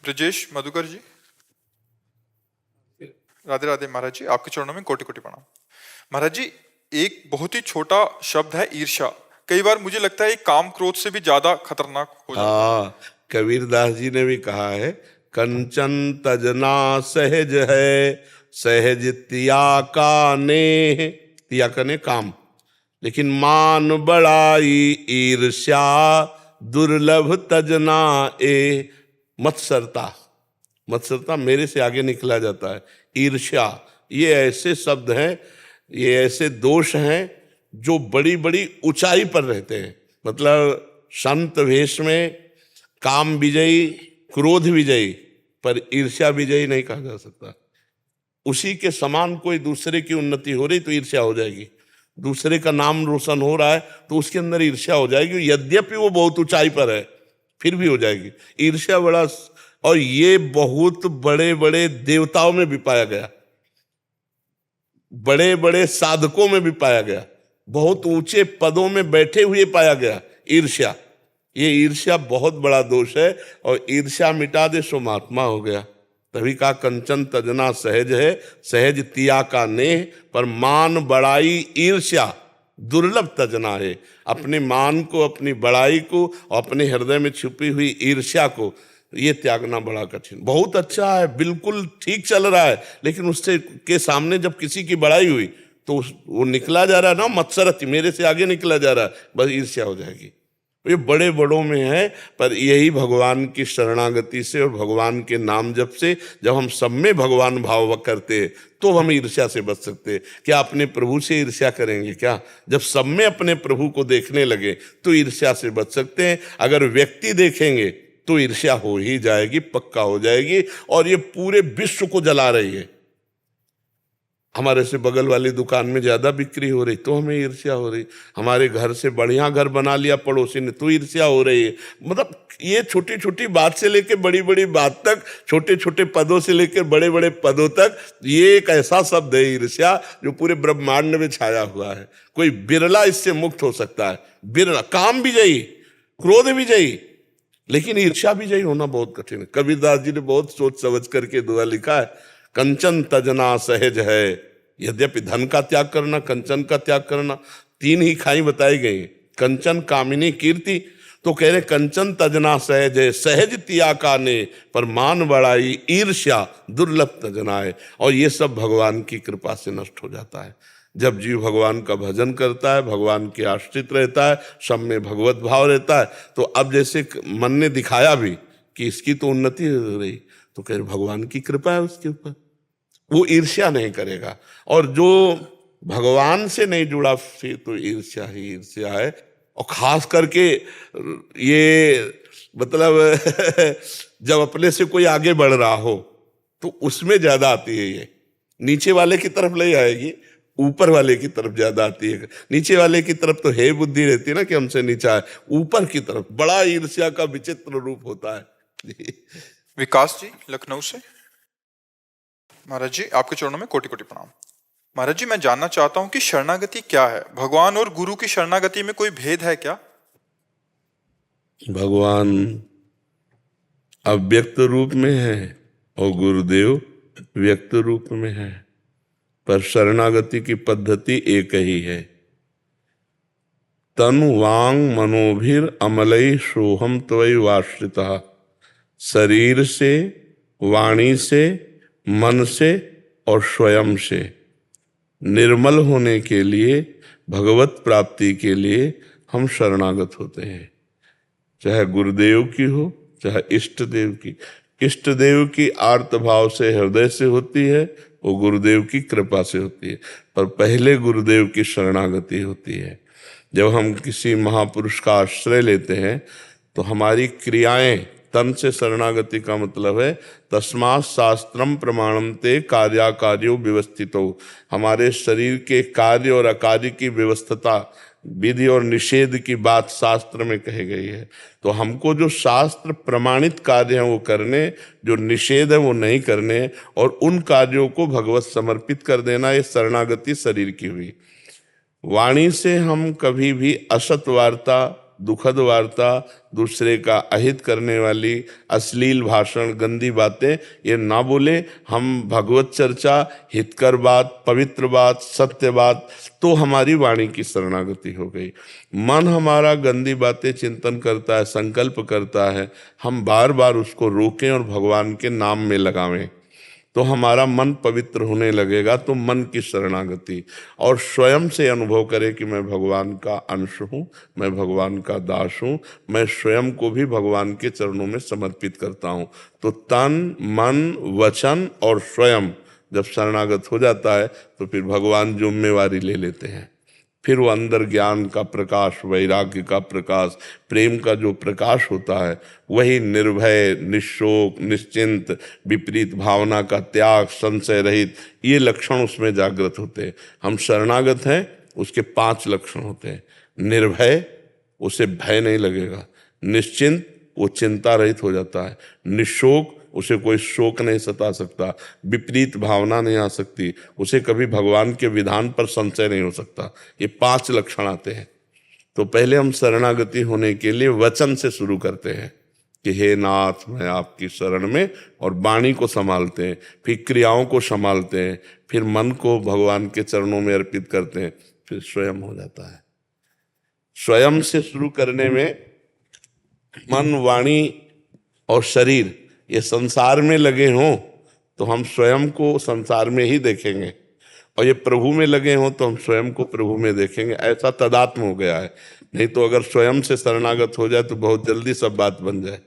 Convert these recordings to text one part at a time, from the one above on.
ब्रजेश मधुकर जी, राधे राधे महाराज जी, आपके चरणों में कोटि कोटि प्रणाम। महाराज जी, एक बहुत ही छोटा शब्द है ईर्ष्या। कई बार मुझे लगता है ये काम क्रोध से भी ज्यादा खतरनाक हो जाता है। कबीरदास जी ने भी कहा है, कंचन तजना सहज है, सहज तिया का नेह। तिया का ने काम, लेकिन मान बड़ाई ईर्ष्या दुर्लभ तजना ए। मत्सरता, मत्सरता मेरे से आगे निकला जाता है। ईर्ष्या, ये ऐसे शब्द हैं, ये ऐसे दोष हैं जो बड़ी बड़ी ऊंचाई पर रहते हैं। मतलब संत वेश में काम विजयी, क्रोध विजयी, पर ईर्ष्या विजयी नहीं कहा जा सकता। उसी के समान कोई दूसरे की उन्नति हो रही तो ईर्ष्या हो जाएगी, दूसरे का नाम रोशन हो रहा है तो उसके अंदर ईर्ष्या हो जाएगी। यद्यपि वो बहुत ऊंचाई पर है फिर भी हो जाएगी ईर्ष्या। बड़ा, और ये बहुत बड़े बड़े देवताओं में भी पाया गया, बड़े बड़े साधकों में भी पाया गया, बहुत ऊंचे पदों में बैठे हुए पाया गया ईर्ष्या। ये ईर्ष्या बहुत बड़ा दोष है, और ईर्ष्या मिटा दे सो महात्मा हो गया। तभी का कंचन तजना सहज है, सहज तिया का नेह, पर मान बड़ाई ईर्ष्या दुर्लभ तजना है। अपने मान को, अपनी बड़ाई को, अपने हृदय में छुपी हुई ईर्ष्या को, ये त्यागना बड़ा कठिन। बहुत अच्छा है, बिल्कुल ठीक चल रहा है, लेकिन उससे के सामने जब किसी की बड़ाई हुई तो वो निकला जा रहा है ना, मत्सरति, मेरे से आगे निकला जा रहा है, बस ईर्ष्या हो जाएगी। ये बड़े बड़ों में है, पर यही भगवान की शरणागति से और भगवान के नाम जप से जब हम सब में भगवान भाव करते तो हम ईर्ष्या से बच सकते। क्या अपने प्रभु से ईर्ष्या करेंगे क्या? जब सब में अपने प्रभु को देखने लगे तो ईर्ष्या से बच सकते हैं। अगर व्यक्ति देखेंगे तो ईर्ष्या हो ही जाएगी, पक्का हो जाएगी, और ये पूरे विश्व को जला रही है। हमारे से बगल वाली दुकान में ज्यादा बिक्री हो रही तो हमें ईर्ष्या हो रही, हमारे घर से बढ़िया घर बना लिया पड़ोसी ने तो ईर्ष्या हो रही है। मतलब ये छोटी छोटी बात से लेकर बड़ी बड़ी बात तक, छोटे छोटे पदों से लेकर बड़े बड़े पदों तक, ये एक ऐसा शब्द है ईर्ष्या जो पूरे ब्रह्मांड में छाया हुआ है। कोई बिरला इससे मुक्त हो सकता है, बिरला। काम विजयी, क्रोध विजयी, लेकिन ईर्ष्या विजयी होना बहुत कठिन है। कबीरदास जी ने बहुत सोच समझ करके दुआ लिखा है, कंचन तजना सहज है। यद्यपि धन का त्याग करना, कंचन का त्याग करना, तीन ही खाई बताई गई, कंचन कामिनी कीर्ति। तो कह रहे कंचन तजना सहज है, सहज तिया का ने, पर मान बड़ाई ईर्ष्या दुर्लभ तजना है। और ये सब भगवान की कृपा से नष्ट हो जाता है। जब जीव भगवान का भजन करता है, भगवान के आश्रित रहता है, सब में भगवत भाव रहता है, तो अब जैसे मन ने दिखाया भी कि इसकी तो उन्नति हो रही, तो कह रहे भगवान की कृपा है उसके ऊपर, वो ईर्ष्या नहीं करेगा। और जो भगवान से नहीं जुड़ा फिर तो ईर्ष्या ही ईर्ष्या है। और खास करके ये मतलब जब अपने से कोई आगे बढ़ रहा हो तो उसमें ज्यादा आती है। ये नीचे वाले की तरफ नहीं आएगी, ऊपर वाले की तरफ ज्यादा आती है। नीचे वाले की तरफ तो है बुद्धि रहती है ना कि हमसे नीचा है, ऊपर की तरफ बड़ा ईर्ष्या का विचित्र रूप होता है। विकास जी लखनऊ से, महाराज जी आपके चरणों में कोटि कोटि प्रणाम। महाराज जी, मैं जानना चाहता हूं कि शरणागति क्या है? भगवान और गुरु की शरणागति में कोई भेद है क्या? भगवान अव्यक्त रूप में है और गुरुदेव व्यक्त रूप में है, पर शरणागति की पद्धति एक ही है। तनु वांग मनोभिर अमलई सोहम त्वयि वाश्रितः। शरीर से, वाणी से, मन से और स्वयं से निर्मल होने के लिए, भगवत प्राप्ति के लिए हम शरणागत होते हैं। चाहे गुरुदेव की हो, चाहे इष्ट देव की। इष्ट देव की आर्त भाव से, हृदय से होती है, वो गुरुदेव की कृपा से होती है, पर पहले गुरुदेव की शरणागति होती है। जब हम किसी महापुरुष का आश्रय लेते हैं तो हमारी क्रियाएं, तन से शरणागति का मतलब है तस्मात् शास्त्रम प्रमाणम ते कार्याकार्यो व्यवस्थितो। हमारे शरीर के कार्य और अकार्य की व्यवस्था, विधि और निषेध की बात शास्त्र में कही गई है। तो हमको जो शास्त्र प्रमाणित कार्य हैं वो करने, जो निषेध है वो नहीं करने, और उन कार्यों को भगवत समर्पित कर देना, ये शरणागति शरीर की हुई। वाणी से हम कभी भी असत वार्ता दुखद वार्ता, दूसरे का अहित करने वाली अश्लील भाषण, गंदी बातें ये ना बोले। हम भगवत चर्चा, हितकर बात, पवित्र बात, सत्य बात, तो हमारी वाणी की शरणागति हो गई। मन हमारा गंदी बातें चिंतन करता है, संकल्प करता है, हम बार बार उसको रोकें और भगवान के नाम में लगावें तो हमारा मन पवित्र होने लगेगा। तो मन की शरणागति और स्वयं से अनुभव करें कि मैं भगवान का अंश हूँ, मैं भगवान का दास हूँ, मैं स्वयं को भी भगवान के चरणों में समर्पित करता हूँ। तो तन, मन, वचन और स्वयं जब शरणागत हो जाता है तो फिर भगवान जिम्मेवारी ले लेते हैं। फिर वो अंदर ज्ञान का प्रकाश, वैराग्य का प्रकाश, प्रेम का जो प्रकाश होता है, वही निर्भय, निशोक, निश्चिंत, विपरीत भावना का त्याग, संशय रहित, ये लक्षण उसमें जागृत होते हैं। हम शरणागत हैं, उसके 5 लक्षण होते हैं। निर्भय, उसे भय नहीं लगेगा। निश्चिंत, वो चिंता रहित हो जाता है। निशोक, उसे कोई शोक नहीं सता सकता। विपरीत भावना नहीं आ सकती, उसे कभी भगवान के विधान पर संशय नहीं हो सकता। ये 5 लक्षण आते हैं। तो पहले हम शरणागति होने के लिए वचन से शुरू करते हैं कि हे नाथ, मैं आपकी शरण में, और वाणी को संभालते हैं, फिर क्रियाओं को संभालते हैं, फिर मन को भगवान के चरणों में अर्पित करते हैं, फिर स्वयं हो जाता है। स्वयं से शुरू करने में मन, वाणी और शरीर ये संसार में लगे हों तो हम स्वयं को संसार में ही देखेंगे, और ये प्रभु में लगे हों तो हम स्वयं को प्रभु में देखेंगे। ऐसा तदात्म हो गया है। नहीं तो अगर स्वयं से शरणागत हो जाए तो बहुत जल्दी सब बात बन जाए।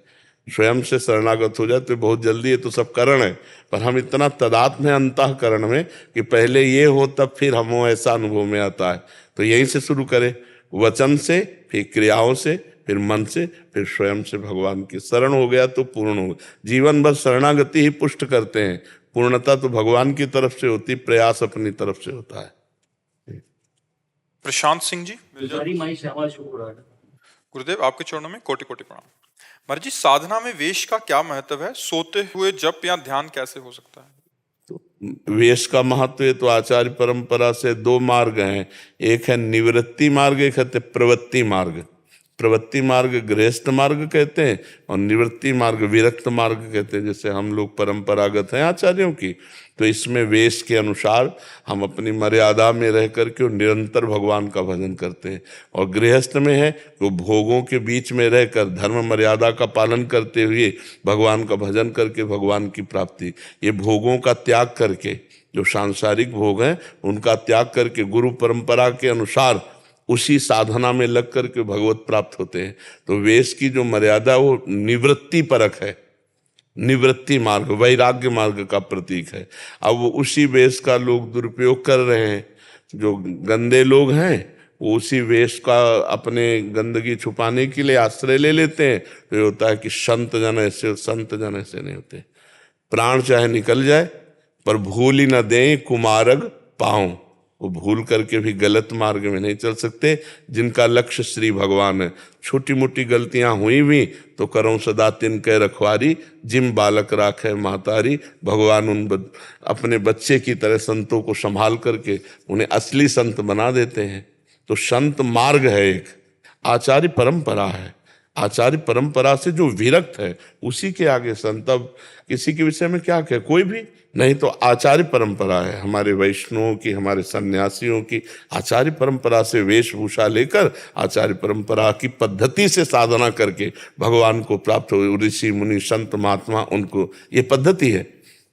स्वयं से शरणागत हो जाए तो बहुत जल्दी ये तो सब करण है, पर हम इतना तदात्म है अंतःकरण में कि पहले ये हो तब फिर हम हो, ऐसा अनुभव में आता है। तो यहीं से शुरू करें, वचन से, फिर क्रियाओं से, फिर मन से, फिर स्वयं से भगवान की शरण हो गया तो पूर्ण हो गया। जीवन भर शरणागति ही पुष्ट करते हैं, पूर्णता तो भगवान की तरफ से होती, प्रयास अपनी तरफ से होता है। प्रशांत सिंह जी। माई श्यामा शुक्र। गुरुदेव, आपके चरणों में कोटि कोटि प्रणाम। महाराज जी, साधना में वेश का क्या महत्व है? सोते हुए जप या ध्यान कैसे हो सकता है? तो वेश का महत्व है तो आचार्य परंपरा से 2 मार्ग हैं। एक है निवृत्ति मार्ग, एक है प्रवृत्ति मार्ग। प्रवृत्ति मार्ग गृहस्थ मार्ग कहते हैं और निवृत्ति मार्ग विरक्त मार्ग कहते हैं। जैसे हम लोग परंपरागत हैं आचार्यों की, तो इसमें वेश के अनुसार हम अपनी मर्यादा में रह करके निरंतर भगवान का भजन करते हैं। और गृहस्थ में है तो भोगों के बीच में रहकर धर्म मर्यादा का पालन करते हुए भगवान का भजन करके भगवान की प्राप्ति। ये भोगों का त्याग करके, जो सांसारिक भोग हैं उनका त्याग करके गुरु परंपरा के अनुसार उसी साधना में लग करके भगवत प्राप्त होते हैं। तो वेश की जो मर्यादा वो निवृत्ति परक है, निवृत्ति मार्ग, वैराग्य मार्ग का प्रतीक है। अब वो उसी वेश का लोग दुरुपयोग कर रहे हैं। जो गंदे लोग हैं वो उसी वेश का अपने गंदगी छुपाने के लिए आश्रय ले लेते हैं। तो ये होता है कि संत जन ऐसे, संत जन ऐसे नहीं होते। प्राण चाहे निकल जाए पर भूल ही न दें कुमार्ग पाऊं। वो भूल करके भी गलत मार्ग में नहीं चल सकते। जिनका लक्ष्य श्री भगवान है, छोटी मोटी गलतियां हुई भी तो करो सदा तिनके रखवारी, जिम बालक राखे महतारी। भगवान अपने बच्चे की तरह संतों को संभाल करके उन्हें असली संत बना देते हैं। तो संत मार्ग है एक, आचार्य परंपरा है। आचार्य परंपरा से जो विरक्त है उसी के आगे संत। अब किसी के विषय में क्या कहे, कोई भी नहीं, तो आचार्य परंपरा है हमारे वैष्णवों की, हमारे सन्यासियों की। आचार्य परंपरा से वेशभूषा लेकर आचार्य परंपरा की पद्धति से साधना करके भगवान को प्राप्त हो। ऋषि मुनि संत महात्मा, उनको ये पद्धति है।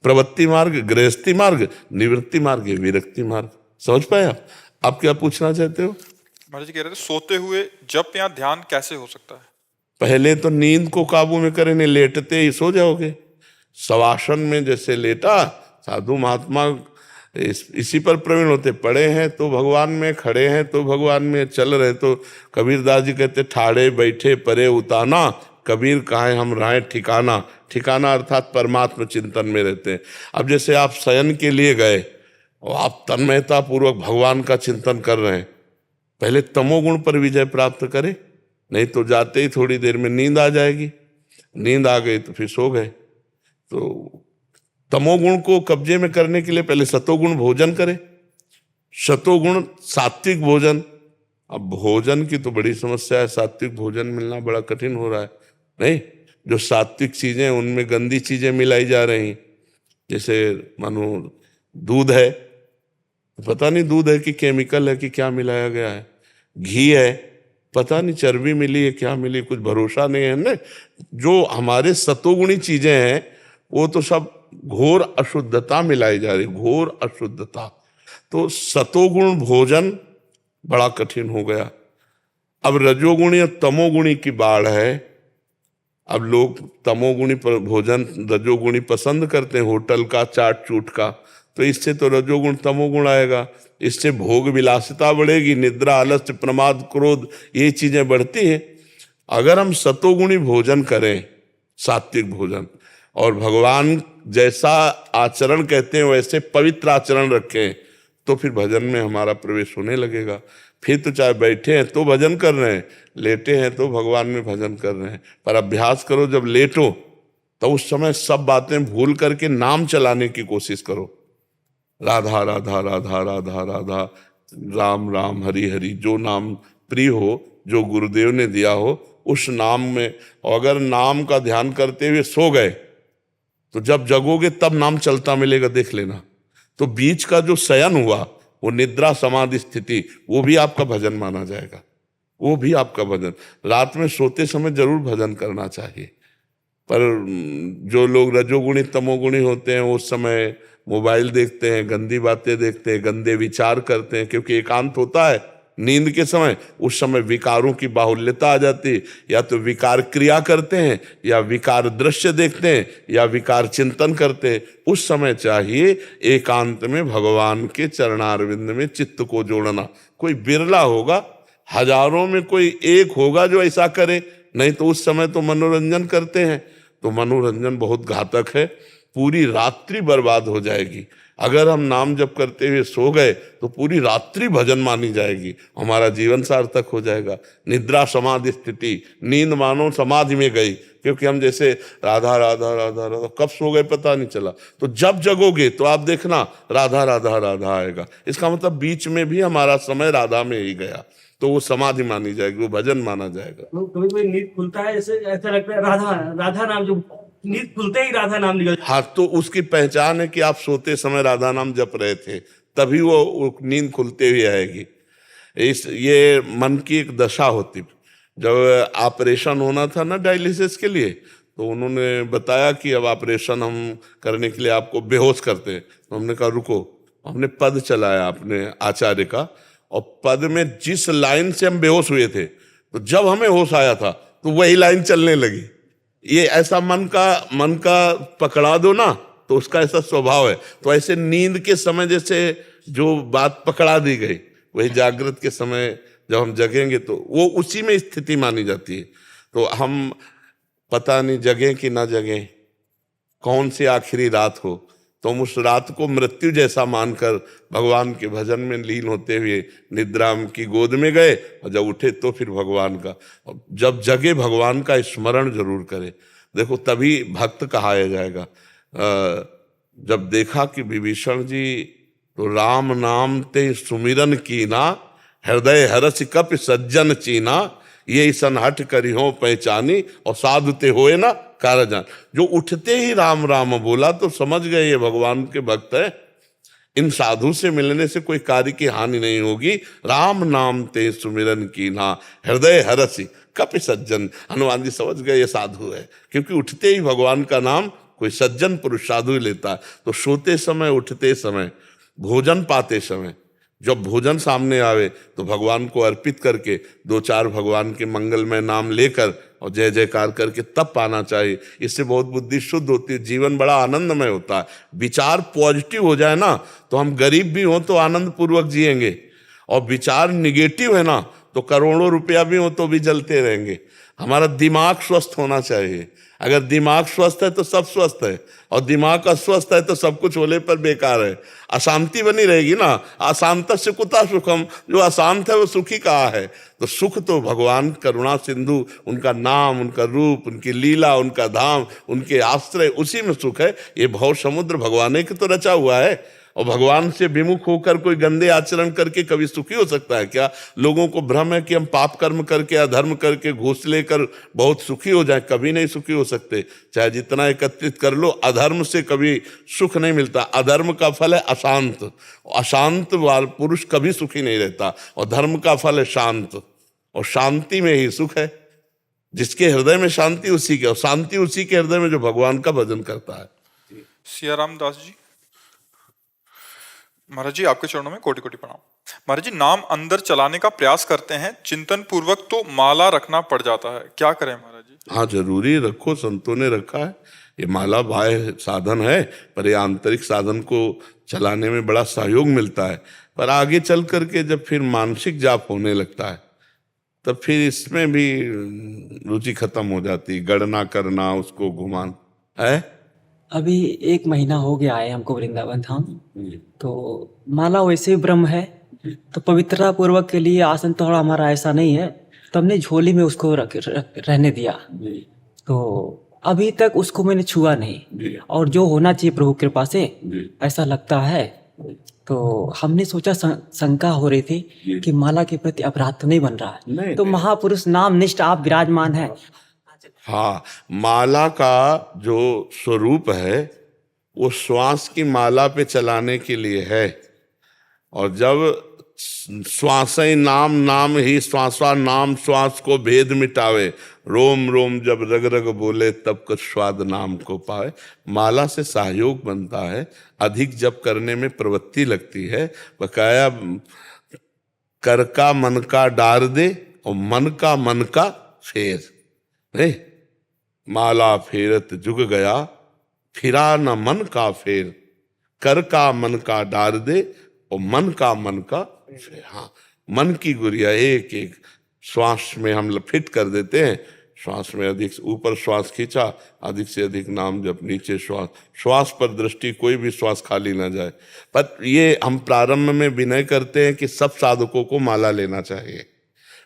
प्रवृत्ति मार्ग गृहस्थी मार्ग, निवृत्ति मार्ग विरक्ति मार्ग। समझ पाए आप क्या पूछना चाहते हो? महाराज जी कह रहे थे सोते हुए जप या ध्यान कैसे हो सकता है? पहले तो नींद को काबू में करें, नहीं लेटते ही सो जाओगे। शवासन में जैसे लेटा, साधु महात्मा इसी पर प्रवीण होते। पड़े हैं तो भगवान में, खड़े हैं तो भगवान में, चल रहे तो कबीरदास जी कहते ठाड़े बैठे परे उताना, कबीर कहाँ हम राय ठिकाना। ठिकाना अर्थात परमात्मा चिंतन में रहते हैं। अब जैसे आप शयन के लिए गए और आप तन्मयता पूर्वक भगवान का चिंतन कर रहे हैं, पहले तमोगुण पर विजय प्राप्त करें, नहीं तो जाते ही थोड़ी देर में नींद आ जाएगी। नींद आ गई तो फिर सो गए। तो तमोगुण को कब्जे में करने के लिए पहले सतोगुण भोजन करें। सतोगुण सात्विक भोजन अब भोजन की तो बड़ी समस्या है, सात्विक भोजन मिलना बड़ा कठिन हो रहा है। नहीं, जो सात्विक चीजें उनमें गंदी चीजें मिलाई जा रही, जैसे मानो दूध है, पता नहीं दूध है कि केमिकल है कि क्या मिलाया गया है। घी है, पता नहीं चर्बी मिली है क्या मिली, कुछ भरोसा नहीं है ना। जो हमारे सतोगुणी चीजें हैं वो तो सब घोर अशुद्धता मिलाई जा रही, घोर अशुद्धता। तो सतोगुण भोजन बड़ा कठिन हो गया। अब रजोगुणी और तमोगुणी की बाढ़ है। अब लोग तमोगुणी पर भोजन रजोगुणी पसंद करते हैं, होटल का, चाट चूट का, तो इससे तो रजोगुण तमोगुण आएगा। इससे भोग विलासिता बढ़ेगी, निद्रा, आलस्य, प्रमाद, क्रोध, ये चीजें बढ़ती हैं। अगर हम सतोगुणी भोजन करें, सात्विक भोजन, और भगवान जैसा आचरण कहते हैं वैसे पवित्र आचरण रखें, तो फिर भजन में हमारा प्रवेश होने लगेगा। फिर तो चाहे बैठे हैं तो भजन कर रहे हैं, लेटे हैं तो भगवान में भजन कर रहे हैं। पर अभ्यास करो, जब लेटो तो उस समय सब बातें भूल करके नाम चलाने की कोशिश करो। राधा राधा राधा राधा राधा, राम राम, हरि हरि, जो नाम प्रिय हो, जो गुरुदेव ने दिया हो, उस नाम में। और अगर नाम का ध्यान करते हुए सो गए तो जब जगोगे तब नाम चलता मिलेगा, देख लेना। तो बीच का जो शयन हुआ, वो निद्रा समाधि स्थिति, वो भी आपका भजन माना जाएगा, वो भी आपका भजन। रात में सोते समय जरूर भजन करना चाहिए। पर जो लोग रजोगुणी तमोगुणी होते हैं, उस समय मोबाइल देखते हैं, गंदी बातें देखते हैं, गंदे विचार करते हैं, क्योंकि एकांत होता है नींद के समय। उस समय विकारों की बाहुल्यता आ जाती है, या तो विकार क्रिया करते हैं, या विकार दृश्य देखते हैं, या विकार चिंतन करते हैं। उस समय चाहिए एकांत में भगवान के चरणारविंद में चित्त को जोड़ना। कोई बिरला होगा, हजारों में कोई एक होगा जो ऐसा करे, नहीं तो उस समय तो मनोरंजन करते हैं। तो मनोरंजन बहुत घातक है, पूरी रात्रि बर्बाद हो जाएगी। अगर हम नाम जप करते हुए सो गए तो पूरी रात्रि भजन मानी जाएगी, हमारा जीवन सार्थक हो जाएगा। निद्रा समाधि स्थिति, नींद मानो समाधि में गई, क्योंकि हम जैसे राधा राधा राधा राधा, कब सो गए पता नहीं चला। तो जब जगोगे तो आप देखना राधा राधा राधा आएगा। इसका मतलब बीच में भी हमारा समय राधा में ही गया, तो वो समाधि मानी जाएगी, वो भजन माना जाएगा। कभी कभी नींद खुलता है, ऐसे ऐसा लगता है राधा राधा नाम, जो नींद खुलते ही राधा नाम निकल। हाँ, तो उसकी पहचान है कि आप सोते समय राधा नाम जप रहे थे, तभी वो नींद खुलते हुए आएगी। ये मन की एक दशा होती। जब ऑपरेशन होना था ना डायलिसिस के लिए, तो उन्होंने बताया कि अब ऑपरेशन हम करने के लिए आपको बेहोश करते हैं। तो हमने कहा रुको, हमने पद चलाया अपने आचार्य का, और पद में जिस लाइन से हम बेहोश हुए थे, तो जब हमें होश आया था तो वही लाइन चलने लगी। ये ऐसा मन का पकड़ा दो ना, तो उसका ऐसा स्वभाव है। तो ऐसे नींद के समय जैसे जो बात पकड़ा दी गई, वही जागृत के समय जब हम जगेंगे तो वो उसी में स्थिति मानी जाती है। तो हम पता नहीं जगें कि ना जगें, कौन सी आखिरी रात हो, तो हम उस रात को मृत्यु जैसा मानकर भगवान के भजन में लीन होते हुए निद्रा की गोद में गए, और जब उठे तो फिर भगवान का, जब जगे भगवान का स्मरण जरूर करें। देखो तभी भक्त कहाया जाएगा। जब देखा कि विभीषण जी तो राम नाम ते सुमिरन कीना, हृदय हरस कपि सज्जन चीना, ये सन हट करी हो पहचानी, और साधु ते होए ना कारजान। जो उठते ही राम राम बोला तो समझ गए ये भगवान के भक्त है, इन साधु से मिलने से कोई कार्य की हानि नहीं होगी। राम नाम ते सुमिरन कीना, हृदय हरसी कपि सज्जन। हनुमान जी समझ गए ये साधु है, क्योंकि उठते ही भगवान का नाम कोई सज्जन पुरुष साधु लेता है। तो सोते समय, उठते समय, भोजन पाते समय, जब भोजन सामने आवे तो भगवान को अर्पित करके दो चार भगवान के मंगलमय नाम लेकर और जय जयकार करके तब पाना चाहिए। इससे बहुत बुद्धि शुद्ध होती है, जीवन बड़ा आनंदमय होता है। विचार पॉजिटिव हो जाए ना तो हम गरीब भी हों तो आनंद पूर्वक जिएंगे, और विचार निगेटिव है ना तो करोड़ों रुपया भी हो तो भी जलते रहेंगे। हमारा दिमाग स्वस्थ होना चाहिए। अगर दिमाग स्वस्थ है तो सब स्वस्थ है, और दिमाग अस्वस्थ है तो सब कुछ होने पर बेकार है। अशांति बनी रहेगी ना, अशांत से कुता सुखम, जो अशांत है वो सुखी कहाँ है। तो सुख तो भगवान करुणा सिंधु, उनका नाम, उनका रूप, उनकी लीला, उनका धाम, उनके आश्रय, उसी में सुख है। ये भव समुद्र भगवान के तो रचा हुआ है। और भगवान से विमुख होकर कोई गंदे आचरण करके कभी सुखी हो सकता है क्या? लोगों को भ्रम है कि हम पाप कर्म करके, अधर्म करके, घूस लेकर बहुत सुखी हो जाए। कभी नहीं सुखी हो सकते, चाहे जितना एकत्रित कर लो। अधर्म से कभी सुख नहीं मिलता। अधर्म का फल है अशांत। अशांत पुरुष कभी सुखी नहीं रहता, और धर्म का फल है शांत, और शांति में ही सुख है। जिसके हृदय में शांति उसी के, और शांति उसी के हृदय में जो भगवान का भजन करता है। सियाराम दास जी, महाराज जी आपके चरणों में कोटि कोटि प्रणाम। महाराज जी, नाम अंदर चलाने का प्रयास करते हैं, चिंतन पूर्वक तो माला रखना पड़ जाता है, क्या करें महाराज जी? हाँ, जरूरी रखो, संतों ने रखा है। ये माला बाह्य साधन है, पर ये आंतरिक साधन को चलाने में बड़ा सहयोग मिलता है। पर आगे चल करके जब फिर मानसिक जाप होने लगता है, तब फिर इसमें भी रुचि खत्म हो जाती। गणना करना, उसको घुमाना है। अभी 1 महीना हो गया है हमको वृंदावन धाम। तो माला वैसे ही ब्रह्म है, तो पवित्रता पूर्वक के लिए आसन थोड़ा हमारा ऐसा नहीं है, तो हमने झोली में उसको रहने दिया। तो अभी तक उसको मैंने छुआ नहीं, और जो होना चाहिए प्रभु कृपा से ऐसा लगता है। तो हमने सोचा, शंका हो रही थी कि माला के प्रति अपराध तो नहीं बन रहा है। तो महापुरुष नाम निष्ठ आप विराजमान है। हाँ, माला का जो स्वरूप है वो श्वास की माला पे चलाने के लिए है। और जब श्वास ही नाम, नाम ही श्वासा, नाम श्वास को भेद मिटावे, रोम रोम जब रग रग बोले तब कुछ स्वाद नाम को पाए। माला से सहयोग बनता है, अधिक जप करने में प्रवृत्ति लगती है। बकाया कर का मन का डार दे, और मन का फेर। नहीं, माला फेरत जुग गया, फिरा न मन का फेर। कर का मन का डार दे, और मन का फेर। हाँ, मन की गुड़िया एक एक श्वास में हम फिट कर देते हैं। श्वास में अधिक ऊपर श्वास खींचा, अधिक से अधिक नाम जब, नीचे श्वास, श्वास पर दृष्टि, कोई भी श्वास खाली ना जाए। पर ये हम प्रारंभ में विनय करते हैं कि सब साधकों को माला लेना चाहिए,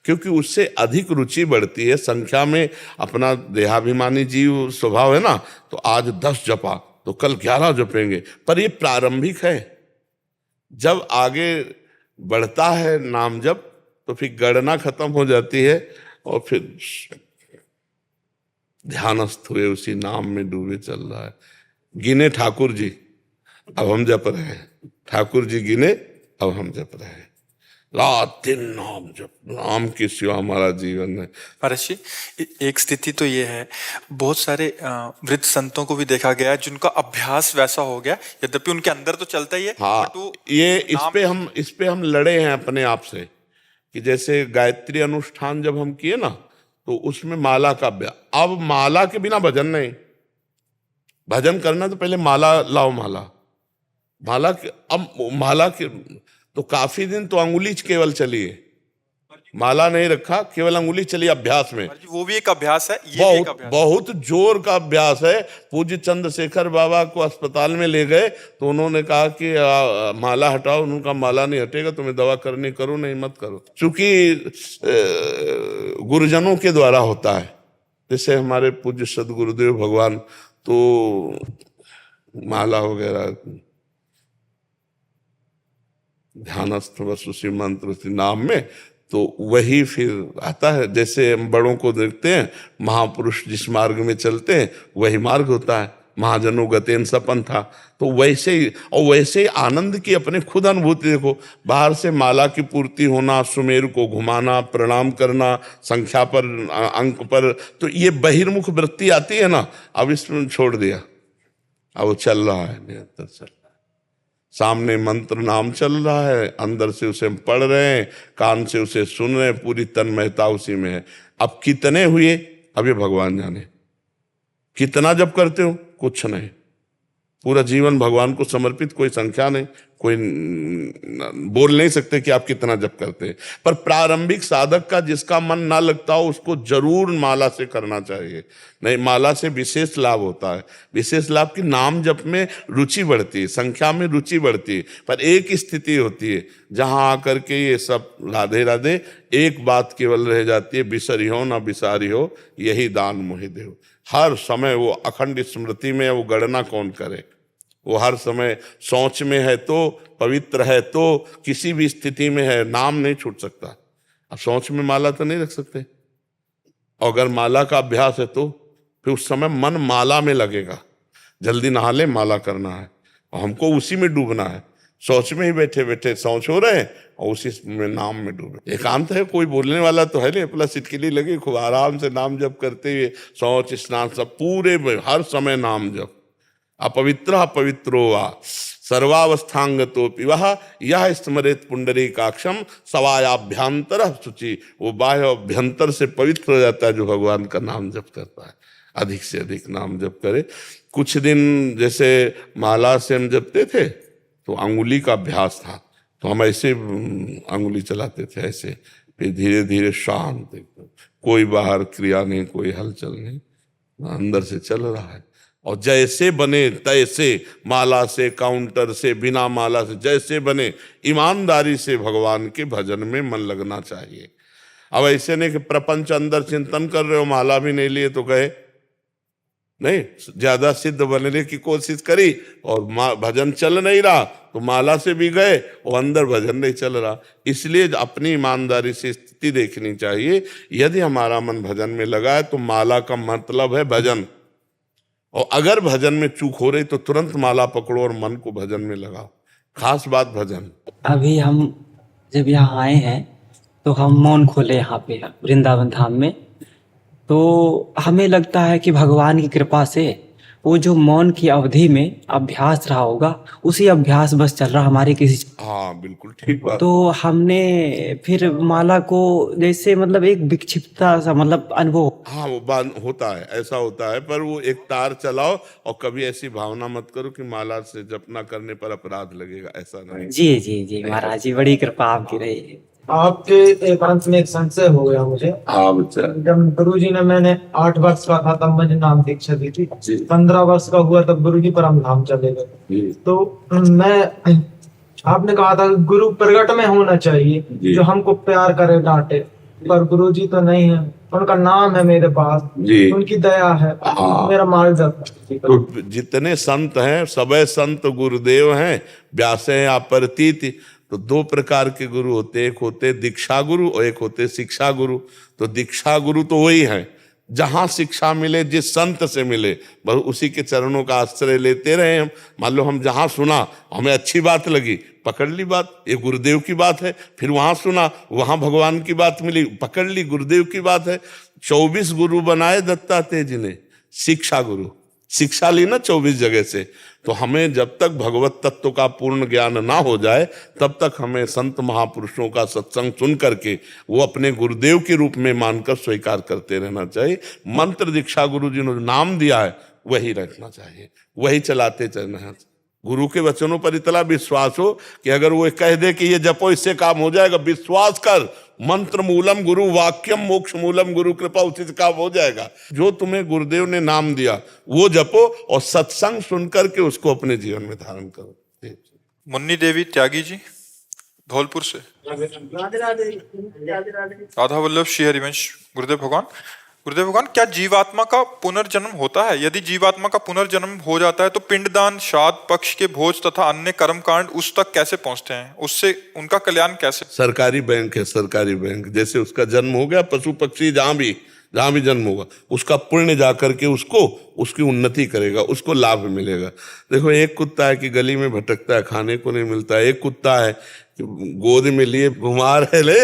क्योंकि उससे अधिक रुचि बढ़ती है। संख्या में अपना देहाभिमानी जीव स्वभाव है ना, तो आज 10 जपा तो कल 11 जपेंगे, पर ये प्रारंभिक है। जब आगे बढ़ता है नाम जप, तो फिर गणना खत्म हो जाती है, और फिर ध्यानस्थ हुए उसी नाम में डूबे चल रहा है। गिने ठाकुर जी, अब हम जप रहे हैं। ठाकुर जी गिने, अब हम जप रहे हैं। रात दिन नाम जप, नाम की सिवा हमारा जीवन है। महाराज जी, एक स्थिति तो ये है, बहुत सारे वृद्ध संतों को भी देखा गया है जिनका अभ्यास वैसा हो गया, यद्यपि उनके अंदर तो चलता ही है। हाँ, ये इस पे हम लड़े हैं अपने आप से, कि जैसे गायत्री अनुष्ठान जब हम किए ना, तो उसमें माला का अभ्यास। अब माला के बिना भजन नहीं। भजन करना तो पहले माला लाओ। माला के तो काफी दिन तो अंगुली केवल चली है, माला नहीं रखा, केवल अंगुली चली अभ्यास में। वो भी एक अभ्यास है, ये भी एक अभ्यास। बहुत जोर का अभ्यास है। पूज्य चंद्रशेखर बाबा को अस्पताल में ले गए, तो उन्होंने कहा कि माला हटाओ। उनका माला नहीं हटेगा, तुम्हें दवा करनी करो, नहीं मत करो। चूंकि गुरुजनों के द्वारा होता है, जैसे हमारे पूज्य सदगुरुदेव भगवान, तो माला वगैरह ध्यानस्थ बस उसी मंत्र उसी नाम में, तो वही फिर आता है। जैसे हम बड़ों को देखते हैं, महापुरुष जिस मार्ग में चलते हैं वही मार्ग होता है। महाजनों गतेन सपन था, तो वैसे ही, और वैसे ही आनंद की अपने खुद अनुभूति देखो। बाहर से माला की पूर्ति होना, सुमेरु को घुमाना, प्रणाम करना, संख्या पर, अंक पर, तो ये बहिर्मुख वृत्ति आती है ना, अब इसमें छोड़ दिया। अब वो चल रहा है, निरंतर चल रहा है। सामने मंत्र नाम चल रहा है, अंदर से उसे हम पढ़ रहे हैं, कान से उसे सुन रहे हैं, पूरी तन्मयता उसी में है। अब कितने हुए, अब ये भगवान जाने। कितना जप करते हो, कुछ नहीं। पूरा जीवन भगवान को समर्पित, कोई संख्या नहीं, कोई बोल नहीं सकते कि आप कितना जप करते हैं। पर प्रारंभिक साधक का जिसका मन ना लगता हो, उसको जरूर माला से करना चाहिए। नहीं, माला से विशेष लाभ होता है। विशेष लाभ की नाम जप में रुचि बढ़ती है, संख्या में रुचि बढ़ती है। पर एक स्थिति होती है जहां आकर के ये सब राधे राधे, एक बात केवल रह जाती है, बिसरी हो ना बिसारी हो, यही दान मोहि देव। हर समय वो अखंड स्मृति में, वो गणना कौन करे, वो हर समय शौच में है तो, पवित्र है तो, किसी भी स्थिति में है, नाम नहीं छूट सकता। अब शौच में माला तो नहीं रख सकते, और अगर माला का अभ्यास है तो फिर उस समय मन माला में लगेगा, जल्दी नहा ले, माला करना है, और हमको उसी में डूबना है। शौच में ही बैठे बैठे शौच हो रहे हैं और उसी में नाम में डूबे। एकांत है, कोई बोलने वाला तो है नहीं, अपना सिटकिली लगी, खूब आराम से नाम जप करते हुए शौच स्नान सब पूरे में हर समय नाम जप। अपवित्र पवित्रो वा सर्वावस्थांगतो पिवह यह स्मरेत पुंडरीकाक्षम सवायाभ्यंतर शुचि। वो बाह्य अभ्यंतर से पवित्र हो जाता है जो भगवान का नाम जप करता है, अधिक से अधिक नाम जप करे। कुछ दिन जैसे माला से हम जपते थे तो अंगुली का अभ्यास था, तो हम ऐसे अंगुली चलाते थे ऐसे, फिर धीरे धीरे शांत एकदम, कोई बाहर क्रिया नहीं, कोई हलचल नहीं, अंदर से चल रहा है। और जैसे बने तैसे, माला से, काउंटर से, बिना माला से, जैसे बने, ईमानदारी से भगवान के भजन में मन लगना चाहिए। अब ऐसे नहीं कि प्रपंच अंदर चिंतन कर रहे हो, माला भी नहीं लिए तो गए नहीं, ज्यादा सिद्ध बनने की कोशिश करी और भजन चल नहीं रहा तो माला से भी गए और अंदर भजन नहीं चल रहा। इसलिए अपनी ईमानदारी से स्थिति देखनी चाहिए। यदि हमारा मन भजन में लगा है तो माला का मतलब है भजन, और अगर भजन में चूक हो रही तो तुरंत माला पकड़ो और मन को भजन में लगाओ। खास बात भजन। अभी हम जब यहाँ आए हैं तो हम मौन खोले यहाँ पे वृंदावन धाम में, तो हमें लगता है कि भगवान की कृपा से वो जो मौन की अवधि में अभ्यास रहा होगा, उसी अभ्यास बस चल रहा हमारे किसी। हाँ बिल्कुल ठीक बात। तो हमने फिर माला को जैसे मतलब एक विक्षिप्तता सा मतलब अनुभव। हाँ वो बात होता है, ऐसा होता है, पर वो एक तार चलाओ और कभी ऐसी भावना मत करो कि माला से जपना करने पर अपराध लगेगा, ऐसा नहीं। जी जी जी महाराज जी, बड़ी कृपा आपकी रही। आपके एकांत में एक संशय हो गया मुझे। हाँ बच्चा। जब गुरुजी ने, मैंने 8 वर्ष का था तब मुझे नाम दीक्षा दी थी, 15 वर्ष का हुआ तब गुरुजी परम धाम चले गए। तो मैं, आपने कहा था गुरु प्रगट में होना चाहिए जो हमको प्यार करे डांटे, पर गुरुजी तो नहीं है, उनका नाम है मेरे पास, उनकी दया है, मेरा मार्गदर्शन। तो जितने संत हैं सबे संत गुरुदेव हैं, व्यास हैं अपरतीत। तो 2 प्रकार के गुरु होते, एक होते दीक्षा गुरु और एक होते शिक्षा गुरु। तो दीक्षा गुरु तो वही है, जहां शिक्षा मिले, जिस संत से मिले बस उसी के चरणों का आश्रय लेते रहे हम। मान लो हम जहां सुना, हमें अच्छी बात लगी, पकड़ ली बात, ये गुरुदेव की बात है। फिर वहां सुना, वहां भगवान की बात मिली, पकड़ ली, गुरुदेव की बात है। 24 गुरु बनाए दत्तात्रेय जी ने, शिक्षा गुरु, शिक्षा ली ना 24 जगह से। तो हमें जब तक भगवत तत्व का पूर्ण ज्ञान ना हो जाए तब तक हमें संत महापुरुषों का सत्संग सुन करके वो अपने गुरुदेव के रूप में मानकर स्वीकार करते रहना चाहिए। मंत्र दीक्षा गुरु जी ने नाम दिया है वही रखना चाहिए, वही चलाते चलना है। गुरु के वचनों पर इतना विश्वास हो कि अगर वो कह दे कि ये जपो इससे काम हो जाएगा, विश्वास कर, मंत्र मूलम गुरु वाक्यम मोक्ष मूलम गुरु कृपा, उसी से काम हो जाएगा। जो तुम्हें गुरुदेव ने नाम दिया वो जपो और सत्संग सुन करके उसको अपने जीवन में धारण करो। मुन्नी देवी त्यागी जी धौलपुर से। राधे राधे राधे राधे। राधा वल्लभ श्री हरिवंश। गुरुदेव भगवान, क्या जीवात्मा का पुनर्जन्म होता है? यदि जीवात्मा का पुनर्जन्म हो जाता है तो पिंडदान, श्राद्ध, पक्ष के भोज तथा अन्य कर्मकांड उस तक कैसे पहुंचते हैं? उससे उनका कल्याण कैसे? सरकारी बैंक है, सरकारी बैंक, जैसे उसका जन्म हो गया, पशु पक्षी जहां भी जन्म होगा उसका पुण्य जा करके उसको उसकी उन्नति करेगा, उसको लाभ मिलेगा। देखो एक कुत्ता है कि गली में भटकता है, खाने को नहीं मिलता है, एक कुत्ता है गोद में लिए घुमा रहे ले,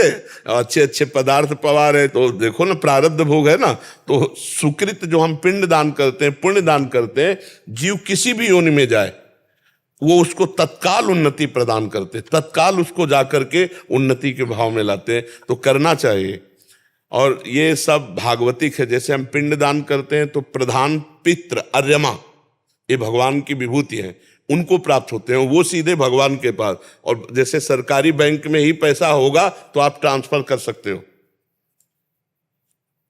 अच्छे अच्छे पदार्थ पवा रहे, तो देखो ना प्रारब्ध भोग है ना। तो सुकृत जो हम पिंड दान करते हैं, पुण्य दान करते हैं, जीव किसी भी योनि में जाए वो उसको तत्काल उन्नति प्रदान करते, तत्काल उसको जाकर के उन्नति के भाव में लाते हैं। तो करना चाहिए। और ये सब भागवतिक है। जैसे हम पिंड दान करते हैं तो प्रधान पितृ अर्यमा, ये भगवान की विभूति है, उनको प्राप्त होते हैं, वो सीधे भगवान के पास। और जैसे सरकारी बैंक में ही पैसा होगा तो आप ट्रांसफर कर सकते हो,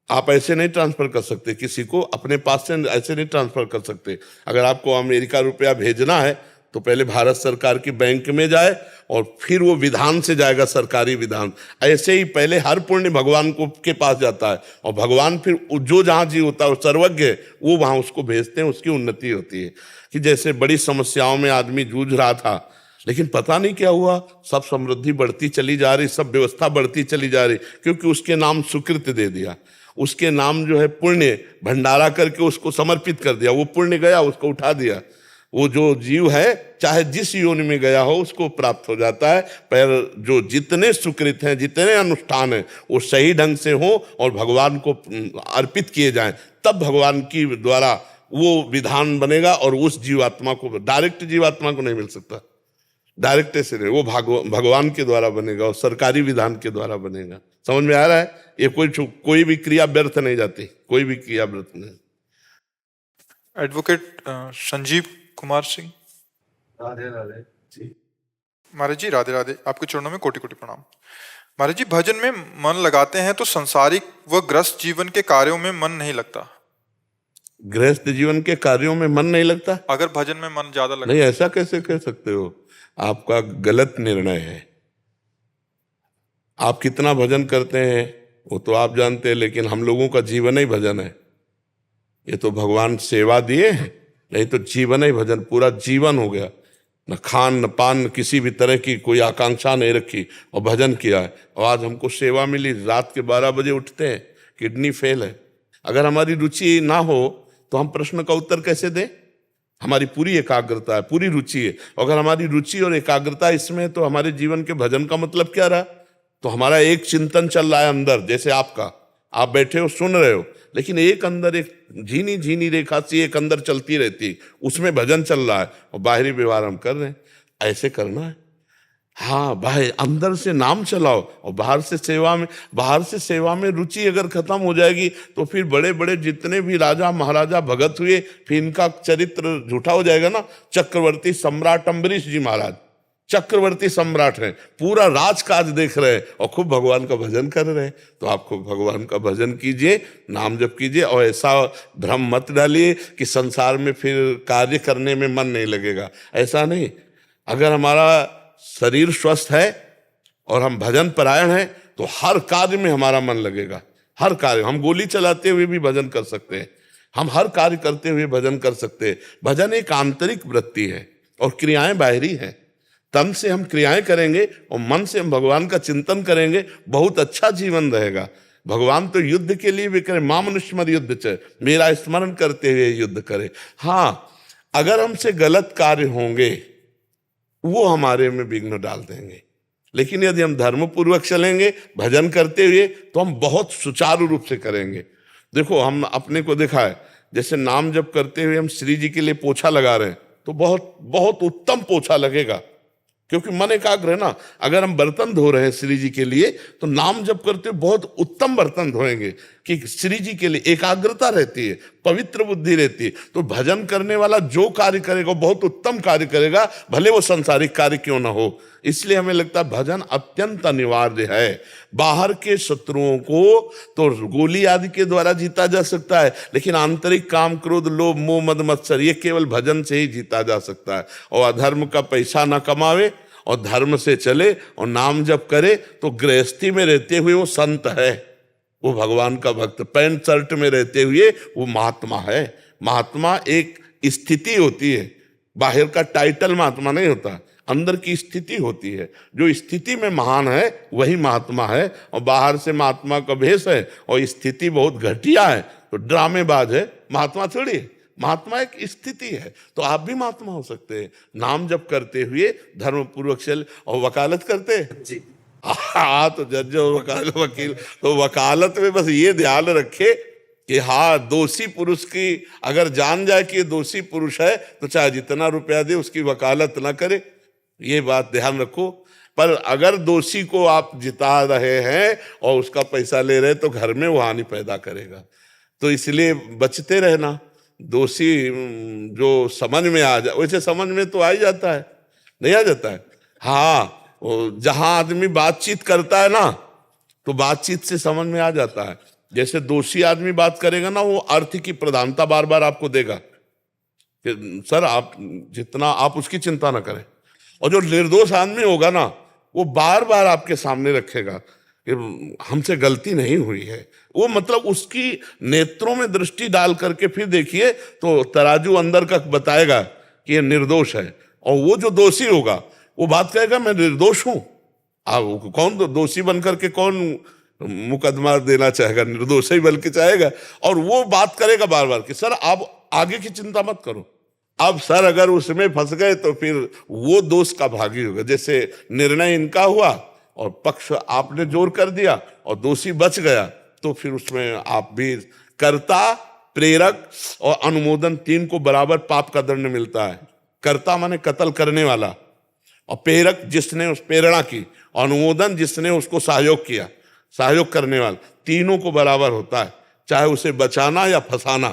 आप ऐसे नहीं ट्रांसफर कर सकते किसी को, अपने पास से ऐसे नहीं ट्रांसफर कर सकते। अगर आपको अमेरिका रुपया भेजना है तो पहले भारत सरकार की बैंक में जाए और फिर वो विधान से जाएगा, सरकारी विधान। ऐसे ही पहले हर पुण्य भगवान को के पास जाता है और भगवान फिर जो जहाँ जी होता है वो सर्वज्ञ है, वो वहाँ उसको भेजते हैं, उसकी उन्नति होती है। कि जैसे बड़ी समस्याओं में आदमी जूझ रहा था, लेकिन पता नहीं क्या हुआ, सब समृद्धि बढ़ती चली जा रही, सब व्यवस्था बढ़ती चली जा रही, क्योंकि उसके नाम सुकृत दे दिया, उसके नाम जो है पुण्य भंडारा करके उसको समर्पित कर दिया। वो पुण्य गया, उसको उठा दिया। वो जो जीव है चाहे जिस योनि में गया हो उसको प्राप्त हो जाता है। पर जो जितने सुकृत हैं, जितने अनुष्ठान हैं, वो सही ढंग से हो और भगवान को अर्पित किए जाएं, तब भगवान की द्वारा वो विधान बनेगा और उस जीवात्मा को, डायरेक्ट जीवात्मा को नहीं मिल सकता, डायरेक्ट ऐसे नहीं, वो भगवान के द्वारा बनेगा और सरकारी विधान के द्वारा बनेगा। समझ में आ रहा है? ये कोई भी क्रिया व्यर्थ नहीं जाती, कोई भी क्रिया व्यर्थ नहीं। एडवोकेट संजीव कुमार सिंह। राधे राधे जी। महाराज जी राधे राधे, आपके चरणों में कोटि कोटि प्रणाम। महाराज जी, भजन में मन लगाते हैं तो संसारिक व ग्रस्त जीवन के कार्यों में मन नहीं लगता। गृहस्थ जीवन के कार्यों में मन नहीं लगता? अगर भजन में मन ज्यादा लगता, नहीं, ऐसा कैसे कह सकते हो? आपका गलत निर्णय है। आप कितना भजन करते हैं वो तो आप जानते हैं, लेकिन हम लोगों का जीवन ही भजन है। ये तो भगवान सेवा दिए हैं, नहीं तो जीवन ही भजन, पूरा जीवन हो गया। न खान न पान, किसी भी तरह की कोई आकांक्षा नहीं रखी और भजन किया है। और आज हमको सेवा मिली, रात के 12 बजे उठते हैं, किडनी फेल है। अगर हमारी रुचि ना हो तो हम प्रश्न का उत्तर कैसे दें? हमारी पूरी एकाग्रता है, पूरी रुचि है। अगर हमारी रुचि और एकाग्रता इसमें है तो हमारे जीवन के भजन का मतलब क्या रहा? तो हमारा एक चिंतन चल रहा है अंदर, जैसे आपका, आप बैठे हो सुन रहे हो, लेकिन एक अंदर एक झीनी झीनी रेखा सी एक अंदर चलती रहती है, उसमें भजन चल रहा है और बाहरी व्यवहार हम कर रहे हैं। ऐसे करना है। हाँ, बाहर अंदर से नाम चलाओ और बाहर से सेवा में रुचि अगर खत्म हो जाएगी तो फिर बड़े बड़े जितने भी राजा महाराजा भगत हुए, फिर इनका चरित्र झूठा हो जाएगा ना। चक्रवर्ती सम्राट अम्बरीश जी महाराज चक्रवर्ती सम्राट हैं, पूरा राजकाज देख रहे हैं और खूब भगवान का भजन कर रहे हैं। तो आपको भगवान का भजन कीजिए, नाम जप कीजिए और ऐसा भ्रम मत डालिए कि संसार में फिर कार्य करने में मन नहीं लगेगा। ऐसा नहीं। अगर हमारा शरीर स्वस्थ है और हम भजन परायण हैं तो हर कार्य में हमारा मन लगेगा। हर कार्य, हम गोली चलाते हुए भी भजन कर सकते हैं, हम हर कार्य करते हुए भजन कर सकते हैं। भजन एक आंतरिक वृत्ति है और क्रियाएं बाहरी हैं। तन से हम क्रियाएं करेंगे और मन से हम भगवान का चिंतन करेंगे, बहुत अच्छा जीवन रहेगा। भगवान तो युद्ध के लिए भी करे, मां मनुष्य युद्ध च, मेरा स्मरण करते हुए युद्ध करे। हाँ, अगर हमसे गलत कार्य होंगे वो हमारे में विघ्न डाल देंगे, लेकिन यदि हम धर्म पूर्वक चलेंगे भजन करते हुए तो हम बहुत सुचारू रूप से करेंगे। देखो, हम अपने को देखा है, जैसे नाम जप करते हुए हम श्री जी के लिए पोछा लगा रहे हैं तो बहुत बहुत उत्तम पोछा लगेगा, क्योंकि मन एकाग्र है ना। अगर हम बर्तन धो रहे हैं श्री जी के लिए तो नाम जप करते हुए बहुत उत्तम बर्तन धोएंगे कि श्री जी के लिए एकाग्रता रहती है, पवित्र बुद्धि रहती है। तो भजन करने वाला जो कार्य करेगा बहुत उत्तम कार्य करेगा, भले वो सांसारिक कार्य क्यों ना हो। इसलिए हमें लगता है भजन अत्यंत अनिवार्य है। बाहर के शत्रुओं को तो गोली आदि के द्वारा जीता जा सकता है, लेकिन आंतरिक काम क्रोध लोभ मोह मद मत्सर ये केवल भजन से ही जीता जा सकता है। और अधर्म का पैसा ना कमावे और धर्म से चले और नाम जप करे तो गृहस्थी में रहते हुए वो संत है, वो भगवान का भक्त। पैंट शर्ट में रहते हुए वो महात्मा है। महात्मा एक स्थिति होती है, बाहर का टाइटल महात्मा नहीं होता, अंदर की स्थिति होती है। जो स्थिति में महान है वही महात्मा है। और बाहर से महात्मा का भेष है और स्थिति बहुत घटिया है तो ड्रामेबाज है, महात्मा थोड़ी है। महात्मा एक स्थिति है। तो आप भी महात्मा हो सकते हैं नाम जप करते हुए, धर्म पूर्वक चल। और वकालत करते हैं जी। हाँ, तो जज और वकील तो वकालत में बस ये ध्यान रखे कि हाँ, दोषी पुरुष की अगर जान जाए कि ये दोषी पुरुष है तो चाहे जितना रुपया दे उसकी वकालत ना करे, ये बात ध्यान रखो। पर अगर दोषी को आप जिता रहे हैं और उसका पैसा ले रहे तो घर में वो हानि पैदा करेगा। तो इसलिए बचते रहना। दोषी जो समझ में आ जाए, वैसे समझ में तो आ ही जाता है, नहीं आ जाता है। हाँ, जहां आदमी बातचीत करता है ना तो बातचीत से समझ में आ जाता है। जैसे दोषी आदमी बात करेगा ना वो अर्थ की प्रधानता बार बार आपको देगा। कि सर आप जितना आप उसकी चिंता ना करें। और जो निर्दोष आदमी होगा ना, वो बार बार आपके सामने रखेगा कि हमसे गलती नहीं हुई है। वो मतलब उसकी नेत्रों में दृष्टि डाल करके फिर देखिए तो तराजू अंदर का बताएगा कि ये निर्दोष है, और वो जो दोषी होगा वो बात कहेगा मैं निर्दोष हूं। आप कौन दोषी बन करके कौन मुकदमा देना चाहेगा, निर्दोष ही बल्कि चाहेगा। और वो बात करेगा बार बार कि सर आप आगे की चिंता मत करो। अब सर अगर उसमें फंस गए तो फिर वो दोष का भागी होगा। जैसे निर्णय इनका हुआ और पक्ष आपने जोर कर दिया और दोषी बच गया, तो फिर उसमें आप भी कर्ता, प्रेरक और अनुमोदन तीन को बराबर पाप का दंड मिलता है। कर्ता माने कत्ल करने वाला, और प्रेरक जिसने उस प्रेरणा की, अनुमोदन जिसने उसको सहयोग किया, सहयोग करने वाला, तीनों को बराबर होता है, चाहे उसे बचाना या फंसाना,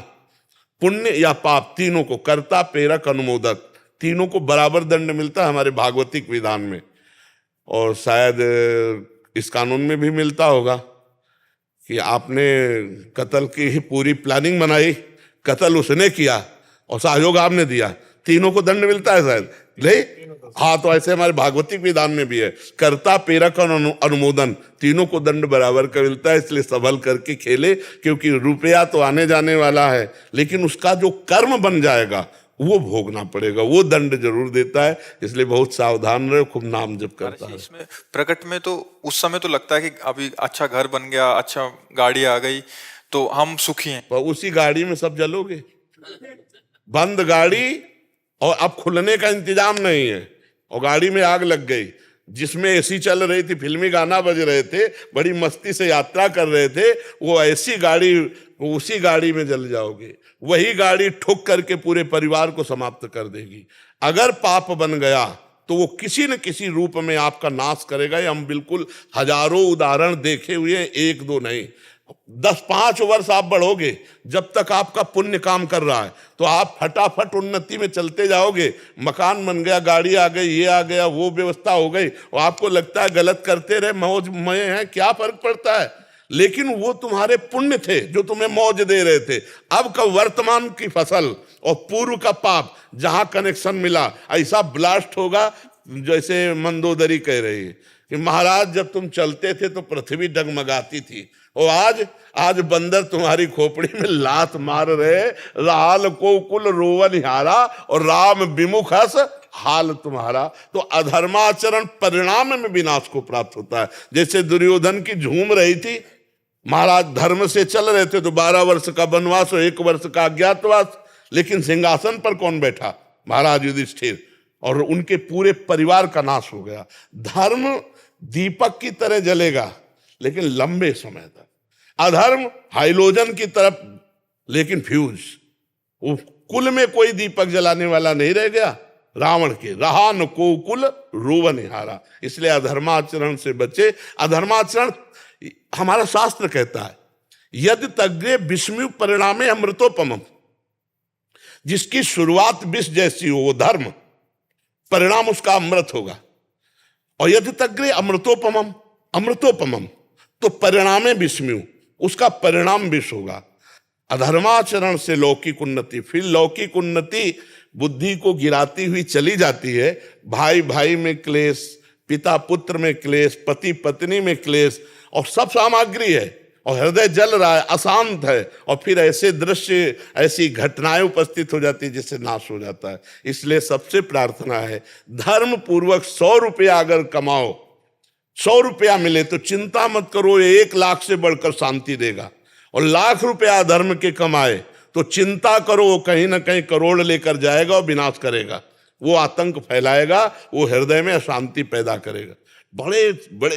पुण्य या पाप, तीनों को, कर्ता, प्रेरक, अनुमोदक, तीनों को बराबर दंड मिलता है हमारे भागवतिक विधान में। और शायद इस कानून में भी मिलता होगा कि आपने कत्ल की ही पूरी प्लानिंग बनाई, कत्ल उसने किया और सहयोग आपने दिया, तीनों को दंड मिलता है शायद। ले हाँ, तो ऐसे हमारे भागवतिक विधान में भी है, कर्ता, प्रेरक और अनुमोदन, तीनों को दंड बराबर का मिलता है। इसलिए संभल करके खेले, क्योंकि रुपया तो आने जाने वाला है, लेकिन उसका जो कर्म बन जाएगा वो भोगना पड़ेगा, वो दंड जरूर देता है। इसलिए बहुत सावधान रहे, खूब नाम जप करता है। इसमें प्रकट में तो उस समय तो लगता है कि अभी अच्छा घर बन गया, अच्छा गाड़ी आ गई तो हम सुखी हैं, पर उसी गाड़ी में सब जलोगे। बंद गाड़ी और अब खुलने का इंतजाम नहीं है, और गाड़ी में आग लग गई। जिसमें एसी चल रही थी, फिल्मी गाना बज रहे थे, बड़ी मस्ती से यात्रा कर रहे थे, वो ऐसी गाड़ी, उसी गाड़ी में जल जाओगे। वही गाड़ी ठोक करके पूरे परिवार को समाप्त कर देगी। अगर पाप बन गया तो वो किसी न किसी रूप में आपका नाश करेगा। ये हम बिल्कुल हजारों उदाहरण देखे हुए, एक दो नहीं। 10-5 वर्ष आप बढ़ोगे, जब तक आपका पुण्य काम कर रहा है तो आप फटाफट उन्नति में चलते जाओगे। मकान बन गया, गाड़ी आ गई, ये आ गया, वो व्यवस्था हो गई, और आपको लगता है गलत करते रहे, मौज में हैं, क्या फर्क पड़ता है। लेकिन वो तुम्हारे पुण्य थे जो तुम्हें मौज दे रहे थे। अब का वर्तमान की फसल और पूर्व का पाप, जहां कनेक्शन मिला, ऐसा ब्लास्ट होगा। जैसे मंदोदरी कह रही है कि महाराज जब तुम चलते थे तो पृथ्वी डगमगाती थी, और आज बंदर तुम्हारी खोपड़ी में लात मार रहे, राल को कुल रोवन हारा और राम विमुख हस हाल तुम्हारा। तो अधर्माचरण परिणाम में विनाश को प्राप्त होता है। जैसे दुर्योधन की झूम रही थी, महाराज धर्म से चल रहे थे तो 12 वर्ष का वनवास और 1 वर्ष का अज्ञातवास, लेकिन सिंहासन पर कौन बैठा? महाराज युधिष्ठिर, और उनके पूरे परिवार का नाश हो गया। धर्म दीपक की तरह जलेगा लेकिन लंबे समय तक, अधर्म हाइलोजन की तरफ लेकिन फ्यूज। वो कुल में कोई दीपक जलाने वाला नहीं रह गया। रावण के रहा न को कुल रोवन हारा। इसलिए अधर्माचरण से बचे। अधर्माचरण हमारा शास्त्र कहता है, यदि तग्रे विस्मय परिणामे अमृतोपमम, जिसकी शुरुआत विष जैसी हो वो धर्म, परिणाम उसका अमृत होगा। और यदि तग्रे अमृतोपमम, अमृतोपमम, तो परिणामे विस्मय, उसका परिणाम विष होगा। अधर्माचरण से लौकिक उन्नति, फिर लौकिक उन्नति बुद्धि को गिराती हुई चली जाती है। भाई भाई में क्लेश, पिता पुत्र में क्लेश, पति पत्नी में क्लेश, और सब सामग्री है, और हृदय जल रहा है, अशांत है, और फिर ऐसे दृश्य, ऐसी घटनाएं उपस्थित हो जाती है जिससे नाश हो जाता है। इसलिए सबसे प्रार्थना है, धर्म पूर्वक 100 रुपया अगर कमाओ, 100 रुपया मिले तो चिंता मत करो, 1 लाख से बढ़कर शांति देगा। और लाख रुपया धर्म के कमाए तो चिंता करो, वो कहीं ना कहीं करोड़ लेकर जाएगा और विनाश करेगा। वो आतंक फैलाएगा, वो हृदय में अशांति पैदा करेगा। बड़े बड़े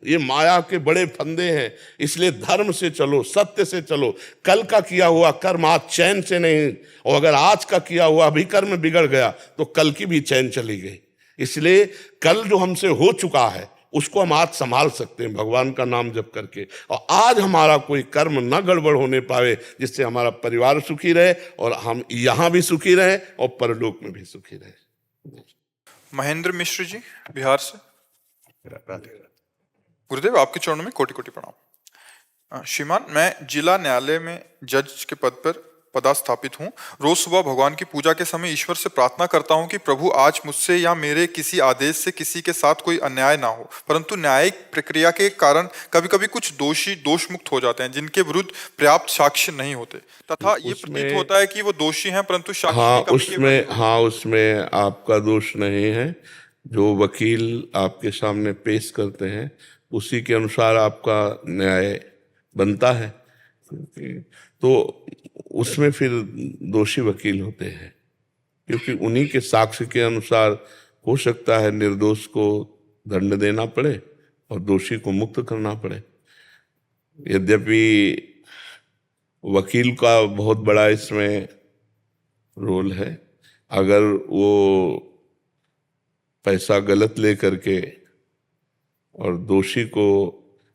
ये माया के बड़े फंदे हैं। इसलिए धर्म से चलो, सत्य से चलो। कल का किया हुआ कर्म आज चैन से नहीं, और अगर आज का किया हुआ भी कर्म बिगड़ गया तो कल की भी चैन चली गई। इसलिए कल जो हमसे हो चुका है उसको हम आज संभाल सकते हैं भगवान का नाम जप करके, और आज हमारा कोई कर्म न गड़बड़ होने पावे, जिससे हमारा परिवार सुखी रहे और हम यहाँ भी सुखी रहे और परलोक में भी सुखी रहे। महेंद्र मिश्र जी बिहार से। गुरुदेव आपके चरणों में कोटि कोटि प्रणाम। श्रीमान, मैं जिला न्यायालय में जज के पद पर पदस्थापित हूँ। रोज सुबह भगवान की पूजा के समय ईश्वर से प्रार्थना करता हूँ कि प्रभु आज मुझसे या मेरे किसी आदेश से किसी के साथ कोई अन्याय ना हो, परंतु न्यायिक प्रक्रिया के कारण कभी कभी कुछ दोषी दोष मुक्त हो जाते हैं जिनके विरुद्ध पर्याप्त साक्ष्य नहीं होते, तथा ये प्रतीत होता है कि वो दोषी हैं परंतु साक्ष्य की कमी के वजह उसमें आपका दोष नहीं है। जो वकील आपके सामने पेश करते हैं उसी के अनुसार आपका न्याय बनता है, तो उसमें फिर दोषी वकील होते हैं, क्योंकि उन्हीं के साक्ष्य के अनुसार हो सकता है निर्दोष को दंड देना पड़े और दोषी को मुक्त करना पड़े। यद्यपि वकील का बहुत बड़ा इसमें रोल है। अगर वो पैसा गलत ले करके और दोषी को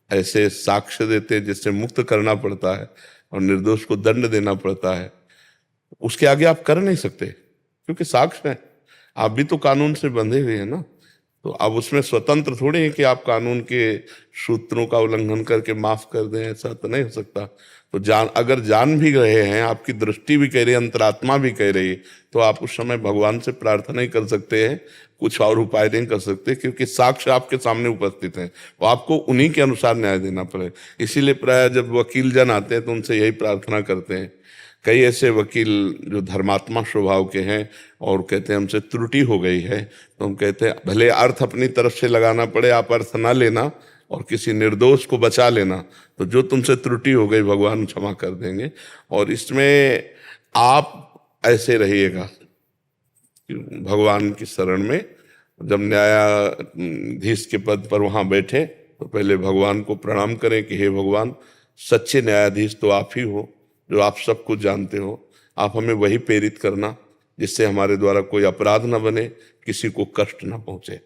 ऐसे साक्ष्य देते जिससे मुक्त करना पड़ता है और निर्दोष को दंड देना पड़ता है, उसके आगे आप कर नहीं सकते, क्योंकि साक्ष्य है। आप भी तो कानून से बंधे हुए हैं ना, तो अब उसमें स्वतंत्र थोड़े हैं कि आप कानून के सूत्रों का उल्लंघन करके माफ कर दें, ऐसा तो नहीं हो सकता। तो अगर जान भी रहे हैं, आपकी दृष्टि भी कह रही है, अंतरात्मा भी कह रही है, तो आप उस समय भगवान से प्रार्थना ही कर सकते हैं, कुछ और उपाय नहीं कर सकते, क्योंकि साक्ष्य आपके सामने उपस्थित हैं, तो आपको उन्हीं के अनुसार न्याय देना पड़े। इसीलिए प्राय जब वकील जन आते हैं तो उनसे यही प्रार्थना करते हैं। कई ऐसे वकील जो धर्मात्मा स्वभाव के हैं और कहते हैं हमसे त्रुटि हो गई है, तो हम कहते हैं भले अर्थ अपनी तरफ से लगाना पड़े, आप अर्थ ना लेना और किसी निर्दोष को बचा लेना, तो जो तुमसे त्रुटि हो गई भगवान क्षमा कर देंगे। और इसमें आप ऐसे रहिएगा भगवान की शरण में। जब न्यायाधीश के पद पर वहाँ बैठे तो पहले भगवान को प्रणाम करें कि हे भगवान, सच्चे न्यायाधीश तो आप ही हो, जो आप सब कुछ जानते हो। आप हमें वही प्रेरित करना जिससे हमारे द्वारा कोई अपराध न बने, किसी को कष्ट न पहुंचे।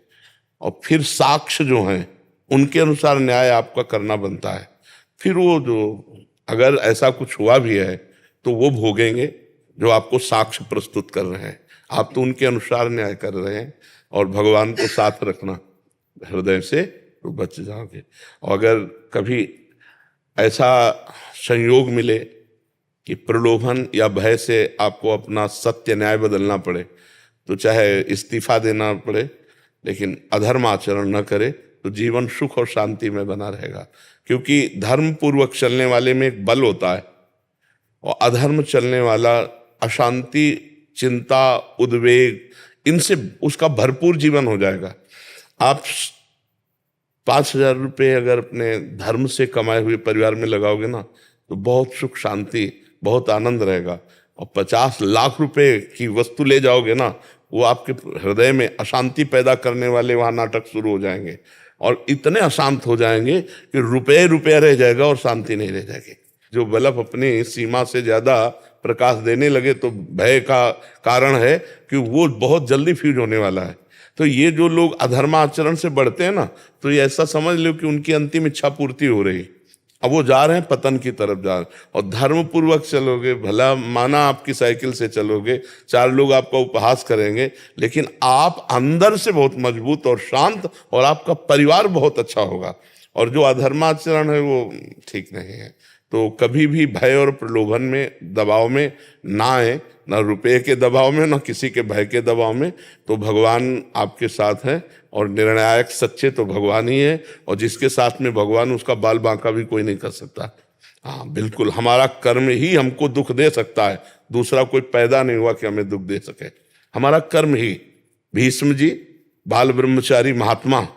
और फिर साक्ष्य जो हैं उनके अनुसार न्याय आपका करना बनता है। फिर वो जो अगर ऐसा कुछ हुआ भी है तो वो भोगेंगे जो आपको साक्ष्य प्रस्तुत कर रहे हैं। आप तो उनके अनुसार न्याय कर रहे हैं, और भगवान को साथ रखना हृदय से, तो बच जाओगे। और अगर कभी ऐसा संयोग मिले कि प्रलोभन या भय से आपको अपना सत्य न्याय बदलना पड़े, तो चाहे इस्तीफा देना पड़े लेकिन अधर्म आचरण न करे, तो जीवन सुख और शांति में बना रहेगा। क्योंकि धर्म पूर्वक चलने वाले में एक बल होता है, और अधर्म चलने वाला अशांति, चिंता, उद्वेग, इनसे उसका भरपूर जीवन हो जाएगा। आप 5,000 रुपये अगर अपने धर्म से कमाए हुए परिवार में लगाओगे ना, तो बहुत सुख शांति, बहुत आनंद रहेगा। और 50 लाख रुपए की वस्तु ले जाओगे ना, वो आपके हृदय में अशांति पैदा करने वाले वहाँ नाटक शुरू हो जाएंगे, और इतने अशांत हो जाएंगे कि रुपये रुपया रह जाएगा और शांति नहीं रह जाएगी। जो बल्ब अपनी सीमा से ज्यादा प्रकाश देने लगे तो भय का कारण है कि वो बहुत जल्दी फ्यूज होने वाला है। तो ये जो लोग अधर्माचरण से बढ़ते हैं ना, तो ये ऐसा समझ लो कि उनकी अंतिम इच्छा पूर्ति हो रही, अब वो जा रहे हैं पतन की तरफ जा रहे हैं। और धर्म पूर्वक चलोगे, भला माना आपकी साइकिल से चलोगे, 4 लोग आपका उपहास करेंगे, लेकिन आप अंदर से बहुत मजबूत और शांत, और आपका परिवार बहुत अच्छा होगा। और जो अधर्माचरण है वो ठीक नहीं है। तो कभी भी भय और प्रलोभन में, दबाव में ना आए, ना रुपये के दबाव में, ना किसी के भय के दबाव में। तो भगवान आपके साथ है, और निर्णायक सच्चे तो भगवान ही है, और जिसके साथ में भगवान, उसका बाल बांका भी कोई नहीं कर सकता। हाँ बिल्कुल, हमारा कर्म ही हमको दुख दे सकता है, दूसरा कोई पैदा नहीं हुआ कि हमें दुख दे सके। हमारा कर्म ही, भीष्म जी बाल ब्रह्मचारी महात्मा,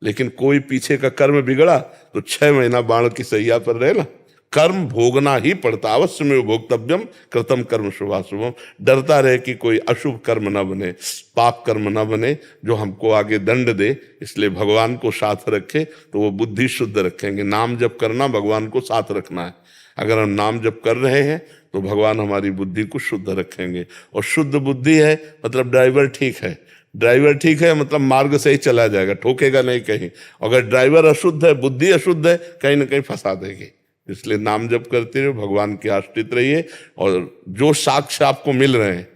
लेकिन कोई पीछे का कर्म बिगड़ा तो 6 महीना बाण की सैया पर रहे ना। कर्म भोगना ही पड़ता, अवश्य में भोक्तव्यम कृतम कर्म शुभाशुभम। डरता रहे कि कोई अशुभ कर्म न बने, पाप कर्म न बने जो हमको आगे दंड दे। इसलिए भगवान को साथ रखे तो वो बुद्धि शुद्ध रखेंगे। नाम जप करना, भगवान को साथ रखना है। अगर हम नाम जप कर रहे हैं तो भगवान हमारी बुद्धि को शुद्ध रखेंगे। और शुद्ध बुद्धि है मतलब ड्राइवर ठीक है, ड्राइवर ठीक है मतलब मार्ग से ही चला जाएगा, ठोकेगा नहीं कहीं। अगर ड्राइवर अशुद्ध है, बुद्धि अशुद्ध है, कहीं ना कहीं फंसा देगी। इसलिए नाम जप करते रहिए, भगवान के आश्रित रहिए, और जो साक्ष्य आपको मिल रहे हैं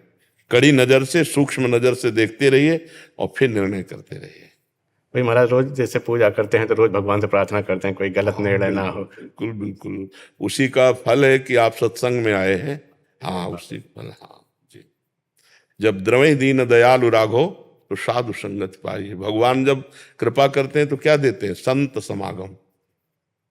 कड़ी नजर से, सूक्ष्म नजर से देखते रहिए, और फिर निर्णय करते रहिए। भाई महाराज, रोज जैसे पूजा करते हैं तो रोज भगवान से प्रार्थना करते हैं कोई गलत निर्णय ना हो। बिल्कुल बिल्कुल, उसी का फल है कि आप सत्संग में आए हैं। हाँ उसी फल, हाँ जी। जब द्रवै दीन दयालु राघो तो साधु संगत पाइए। भगवान जब कृपा करते हैं तो क्या देते हैं? संत समागम।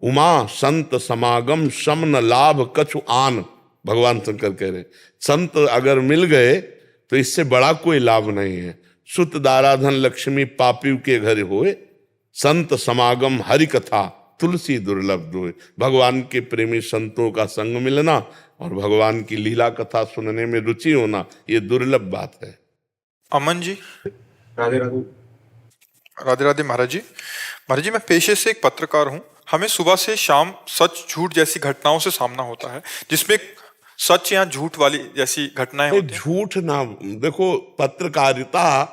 उमा संत समागम सम न लाभ कछु आन, भगवान शंकर कह रहे संत अगर मिल गए तो इससे बड़ा कोई लाभ नहीं है। सुत दाराधन लक्ष्मी पापी के घर होए, संत समागम हरि कथा तुलसी दुर्लभ दोए। भगवान के प्रेमी संतों का संग मिलना और भगवान की लीला कथा सुनने में रुचि होना, ये दुर्लभ बात है। अमन जी। राधे राधे। राधे राधे महाराज जी। महाराज जी, मैं पेशे से एक पत्रकार हूँ। हमें सुबह से शाम सच झूठ जैसी घटनाओं से सामना होता है, जिसमें सच या झूठ वाली जैसी घटनाएं होती हैं। झूठ ना, देखो पत्रकारिता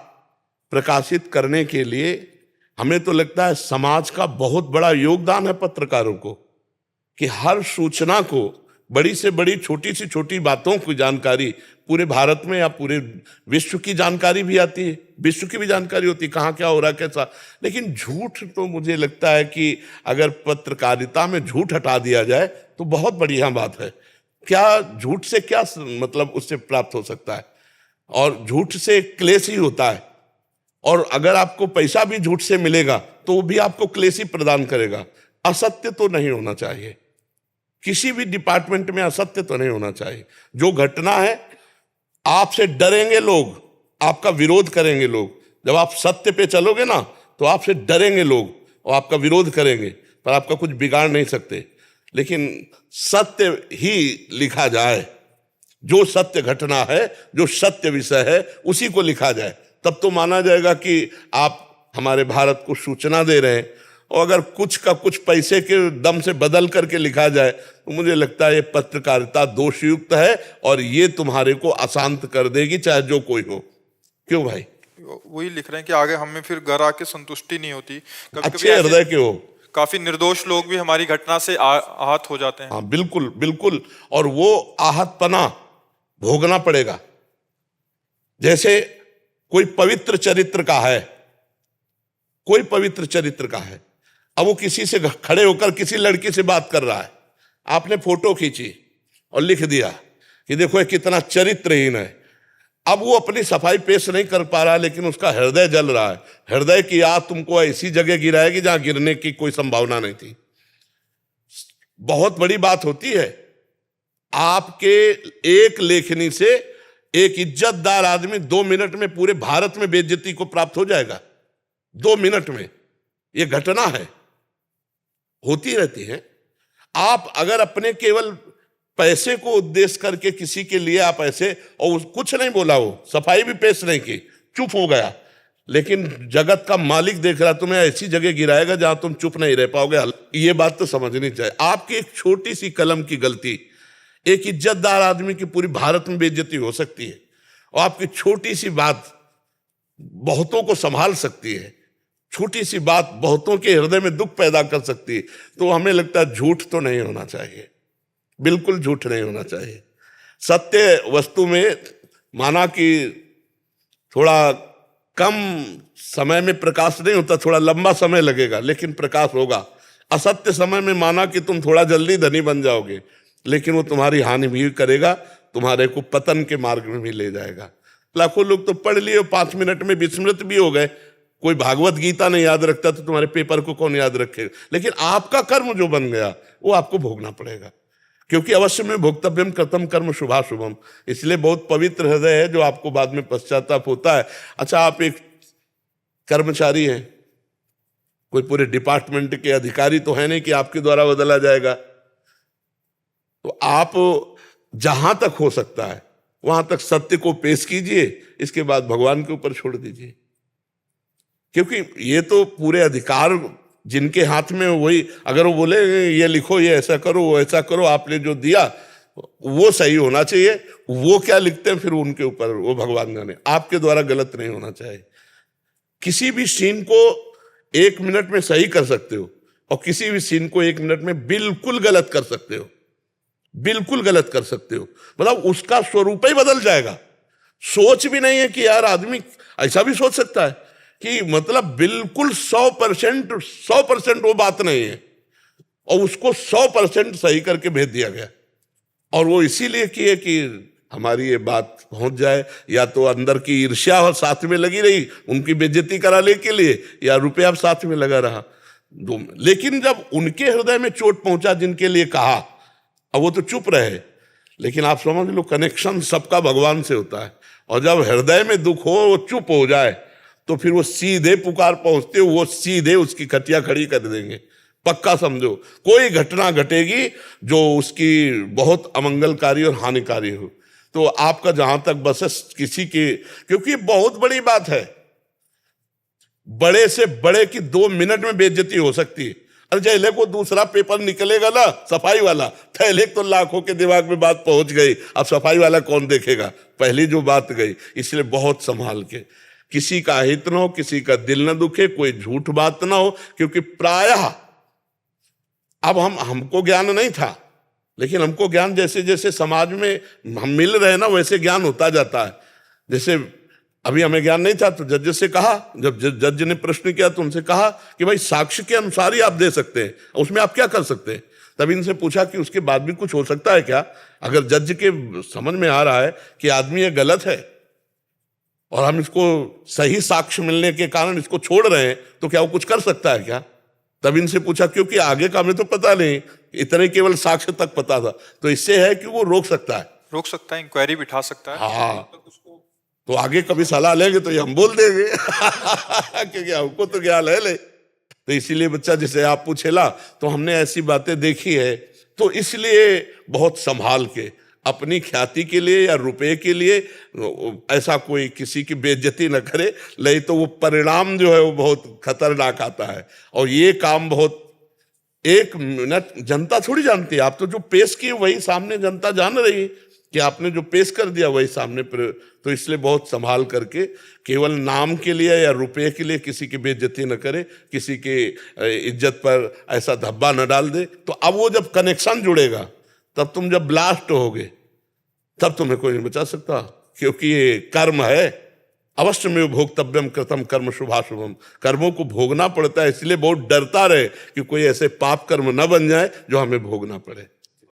प्रकाशित करने के लिए हमें तो लगता है समाज का बहुत बड़ा योगदान है पत्रकारों को, कि हर सूचना को, बड़ी से बड़ी छोटी से छोटी बातों की जानकारी पूरे भारत में या पूरे विश्व की जानकारी भी आती है, विश्व की भी जानकारी होती है कहाँ क्या हो रहा है कैसा। लेकिन झूठ तो मुझे लगता है कि अगर पत्रकारिता में झूठ हटा दिया जाए तो बहुत बढ़िया बात है। क्या झूठ से क्या मतलब उससे प्राप्त हो सकता है? और झूठ से क्लेश ही होता है, और अगर आपको पैसा भी झूठ से मिलेगा तो वो भी आपको क्लेश ही प्रदान करेगा। असत्य तो नहीं होना चाहिए, किसी भी डिपार्टमेंट में असत्य तो नहीं होना चाहिए। जो घटना है, आपसे डरेंगे लोग, आपका विरोध करेंगे लोग। जब आप सत्य पे चलोगे ना तो आपसे डरेंगे लोग और आपका विरोध करेंगे, पर आपका कुछ बिगाड़ नहीं सकते। लेकिन सत्य ही लिखा जाए, जो सत्य घटना है, जो सत्य विषय है, उसी को लिखा जाए, तब तो माना जाएगा कि आप हमारे भारत को सूचना दे रहे हैं। और अगर कुछ का कुछ पैसे के दम से बदल करके लिखा जाए तो मुझे लगता है ये पत्रकारिता दोषयुक्त है, और ये तुम्हारे को अशांत कर देगी, चाहे जो कोई हो। क्यों भाई? वही लिख रहे हैं कि आगे हमें फिर घर आके संतुष्टि नहीं होती। अच्छे हृदय के हो, काफी निर्दोष लोग भी हमारी घटना से आहत हो जाते हैं। हाँ बिल्कुल बिल्कुल, और वो आहतपना भोगना पड़ेगा। जैसे कोई पवित्र चरित्र का है, कोई पवित्र चरित्र का है, अब वो किसी से खड़े होकर किसी लड़की से बात कर रहा है, आपने फोटो खींची और लिख दिया कि देखो ये कितना चरित्रहीन है। अब वो अपनी सफाई पेश नहीं कर पा रहा, लेकिन उसका हृदय जल रहा है। हृदय की आग तुमको ऐसी जगह गिराएगी जहां गिरने की कोई संभावना नहीं थी। बहुत बड़ी बात होती है, आपके एक लेखनी से एक इज्जतदार आदमी 2 मिनट में पूरे भारत में बेइज्जती को प्राप्त हो जाएगा। 2 मिनट में, ये घटना है, होती रहती है। आप अगर अपने केवल पैसे को उद्देश्य करके किसी के लिए आप ऐसे, और कुछ नहीं बोला, वो सफाई भी पेश नहीं की, चुप हो गया, लेकिन जगत का मालिक देख रहा, तुम्हें ऐसी जगह गिराएगा जहां तुम चुप नहीं रह पाओगे। ये बात तो समझनी चाहिए। आपकी एक छोटी सी कलम की गलती एक इज्जतदार आदमी की पूरी भारत में बेइज्जती हो सकती है, और आपकी छोटी सी बात बहुतों को संभाल सकती है। छोटी सी बात बहुतों के हृदय में दुख पैदा कर सकती है। तो हमें लगता है झूठ तो नहीं होना चाहिए, बिल्कुल झूठ नहीं होना चाहिए। सत्य वस्तु में माना कि थोड़ा कम समय में प्रकाश नहीं होता, थोड़ा लंबा समय लगेगा लेकिन प्रकाश होगा। असत्य समय में माना कि तुम थोड़ा जल्दी धनी बन जाओगे, लेकिन वो तुम्हारी हानि भी करेगा, तुम्हारे को पतन के मार्ग में भी ले जाएगा। लाखों लोग तो पढ़ लिए, 5 मिनट में विस्मृत भी हो गए। कोई भागवत गीता नहीं याद रखता तो तुम्हारे पेपर को कौन याद रखेगा? लेकिन आपका कर्म जो बन गया वो आपको भोगना पड़ेगा, क्योंकि अवश्य में भोक्तव्यम कृतम कर्म शुभाशुभम। इसलिए बहुत पवित्र हृदय है जो आपको बाद में पश्चाताप होता है। अच्छा, आप एक कर्मचारी हैं, कोई पूरे डिपार्टमेंट के अधिकारी तो है नहीं कि आपके द्वारा बदला जाएगा। तो आप जहां तक हो सकता है वहां तक सत्य को पेश कीजिए, इसके बाद भगवान के ऊपर छोड़ दीजिए, क्योंकि ये तो पूरे अधिकार जिनके हाथ में, वही अगर वो बोले ये लिखो, ये ऐसा करो, वो ऐसा करो, आपने जो दिया वो सही होना चाहिए। वो क्या लिखते हैं फिर उनके ऊपर, वो भगवान जाने। आपके द्वारा गलत नहीं होना चाहिए। किसी भी सीन को 1 मिनट में सही कर सकते हो, और किसी भी सीन को 1 मिनट में बिल्कुल गलत कर सकते हो, बिल्कुल गलत कर सकते हो। मतलब उसका स्वरूप ही बदल जाएगा। सोच भी नहीं है कि यार आदमी ऐसा भी सोच सकता है कि मतलब बिल्कुल 100% वो बात नहीं है, और उसको 100% सही करके भेज दिया गया। और वो इसीलिए किए कि हमारी ये बात पहुंच जाए, या तो अंदर की ईर्ष्या और साथ में लगी रही उनकी बेइज्जती कराने के लिए, या रुपया साथ में लगा रहा दो। लेकिन जब उनके हृदय में चोट पहुंचा जिनके लिए कहा, अब वो तो चुप रहे, लेकिन आप समझ लो कनेक्शन सबका भगवान से होता है। और जब हृदय में दुख हो, वो चुप हो जाए, तो फिर वो सीधे पुकार पहुंचते, वो सीधे उसकी खटिया खड़ी कर देंगे। पक्का समझो, कोई घटना घटेगी जो उसकी बहुत अमंगलकारी और हानिकारी हो। तो आपका जहां तक बस है किसी की, क्योंकि बहुत बड़ी बात है, बड़े से बड़े की 2 मिनट में बेइज्जती हो सकती है। अरे जैले को दूसरा पेपर निकलेगा ना सफाई वाला, पहले तो लाखों के दिमाग में बात पहुंच गई, अब सफाई वाला कौन देखेगा, पहली जो बात गई। इसलिए बहुत संभाल के, किसी का हित ना हो, किसी का दिल न दुखे, कोई झूठ बात ना हो। क्योंकि प्रायः अब हमको ज्ञान नहीं था, लेकिन हमको ज्ञान जैसे जैसे समाज में हम मिल रहे ना, वैसे ज्ञान होता जाता है। जैसे अभी हमें ज्ञान नहीं था, तो जज से कहा, जब जज ने प्रश्न किया तो उनसे कहा कि भाई साक्ष्य के अनुसार ही आप दे सकते हैं, उसमें आप क्या कर सकते हैं। तब इनसे पूछा कि उसके बाद भी कुछ हो सकता है क्या, अगर जज के समझ में आ रहा है कि आदमी ये गलत है और हम इसको सही साक्ष्य मिलने के कारण इसको छोड़ रहे हैं, तो क्या वो कुछ कर सकता है क्या। तब इनसे पूछा, क्योंकि आगे का हमें तो पता नहीं, इतने केवल साक्ष्य तक पता था, तो इससे है कि वो रोक सकता है, इंक्वायरी बिठा सकता है। हाँ, तो आगे कभी सलाह लेंगे तो ये हम बोल देंगे क्योंकि हमको तो ज्ञान है ले। तो इसीलिए बच्चा, जैसे आप पूछेला, तो हमने ऐसी बातें देखी है, तो इसलिए बहुत संभाल के अपनी ख्याति के लिए या रुपए के लिए ऐसा कोई किसी की बेइज्जती न करे, नहीं तो वो परिणाम जो है वो बहुत खतरनाक आता है। और ये काम बहुत, 1 मिनट जनता थोड़ी जानती है, आप तो जो पेश किए वही सामने जनता जान रही है कि आपने जो पेश कर दिया वही सामने पर। तो इसलिए बहुत संभाल करके, केवल नाम के लिए या रुपए के लिए किसी की बेइज्जती न करे, किसी की इज्जत पर ऐसा धब्बा न डाल दे। तो अब वो जब कनेक्शन जुड़ेगा, तब तुम जब ब्लास्ट होगे, तब तुम्हें कोई नहीं बचा सकता, क्योंकि ये कर्म है। अवश्य में भोक्तव्यम कृतम कर्म शुभाशुभम, कर्मों को भोगना पड़ता है। इसलिए बहुत डरता रहे कि कोई ऐसे पाप कर्म न बन जाए जो हमें भोगना पड़े।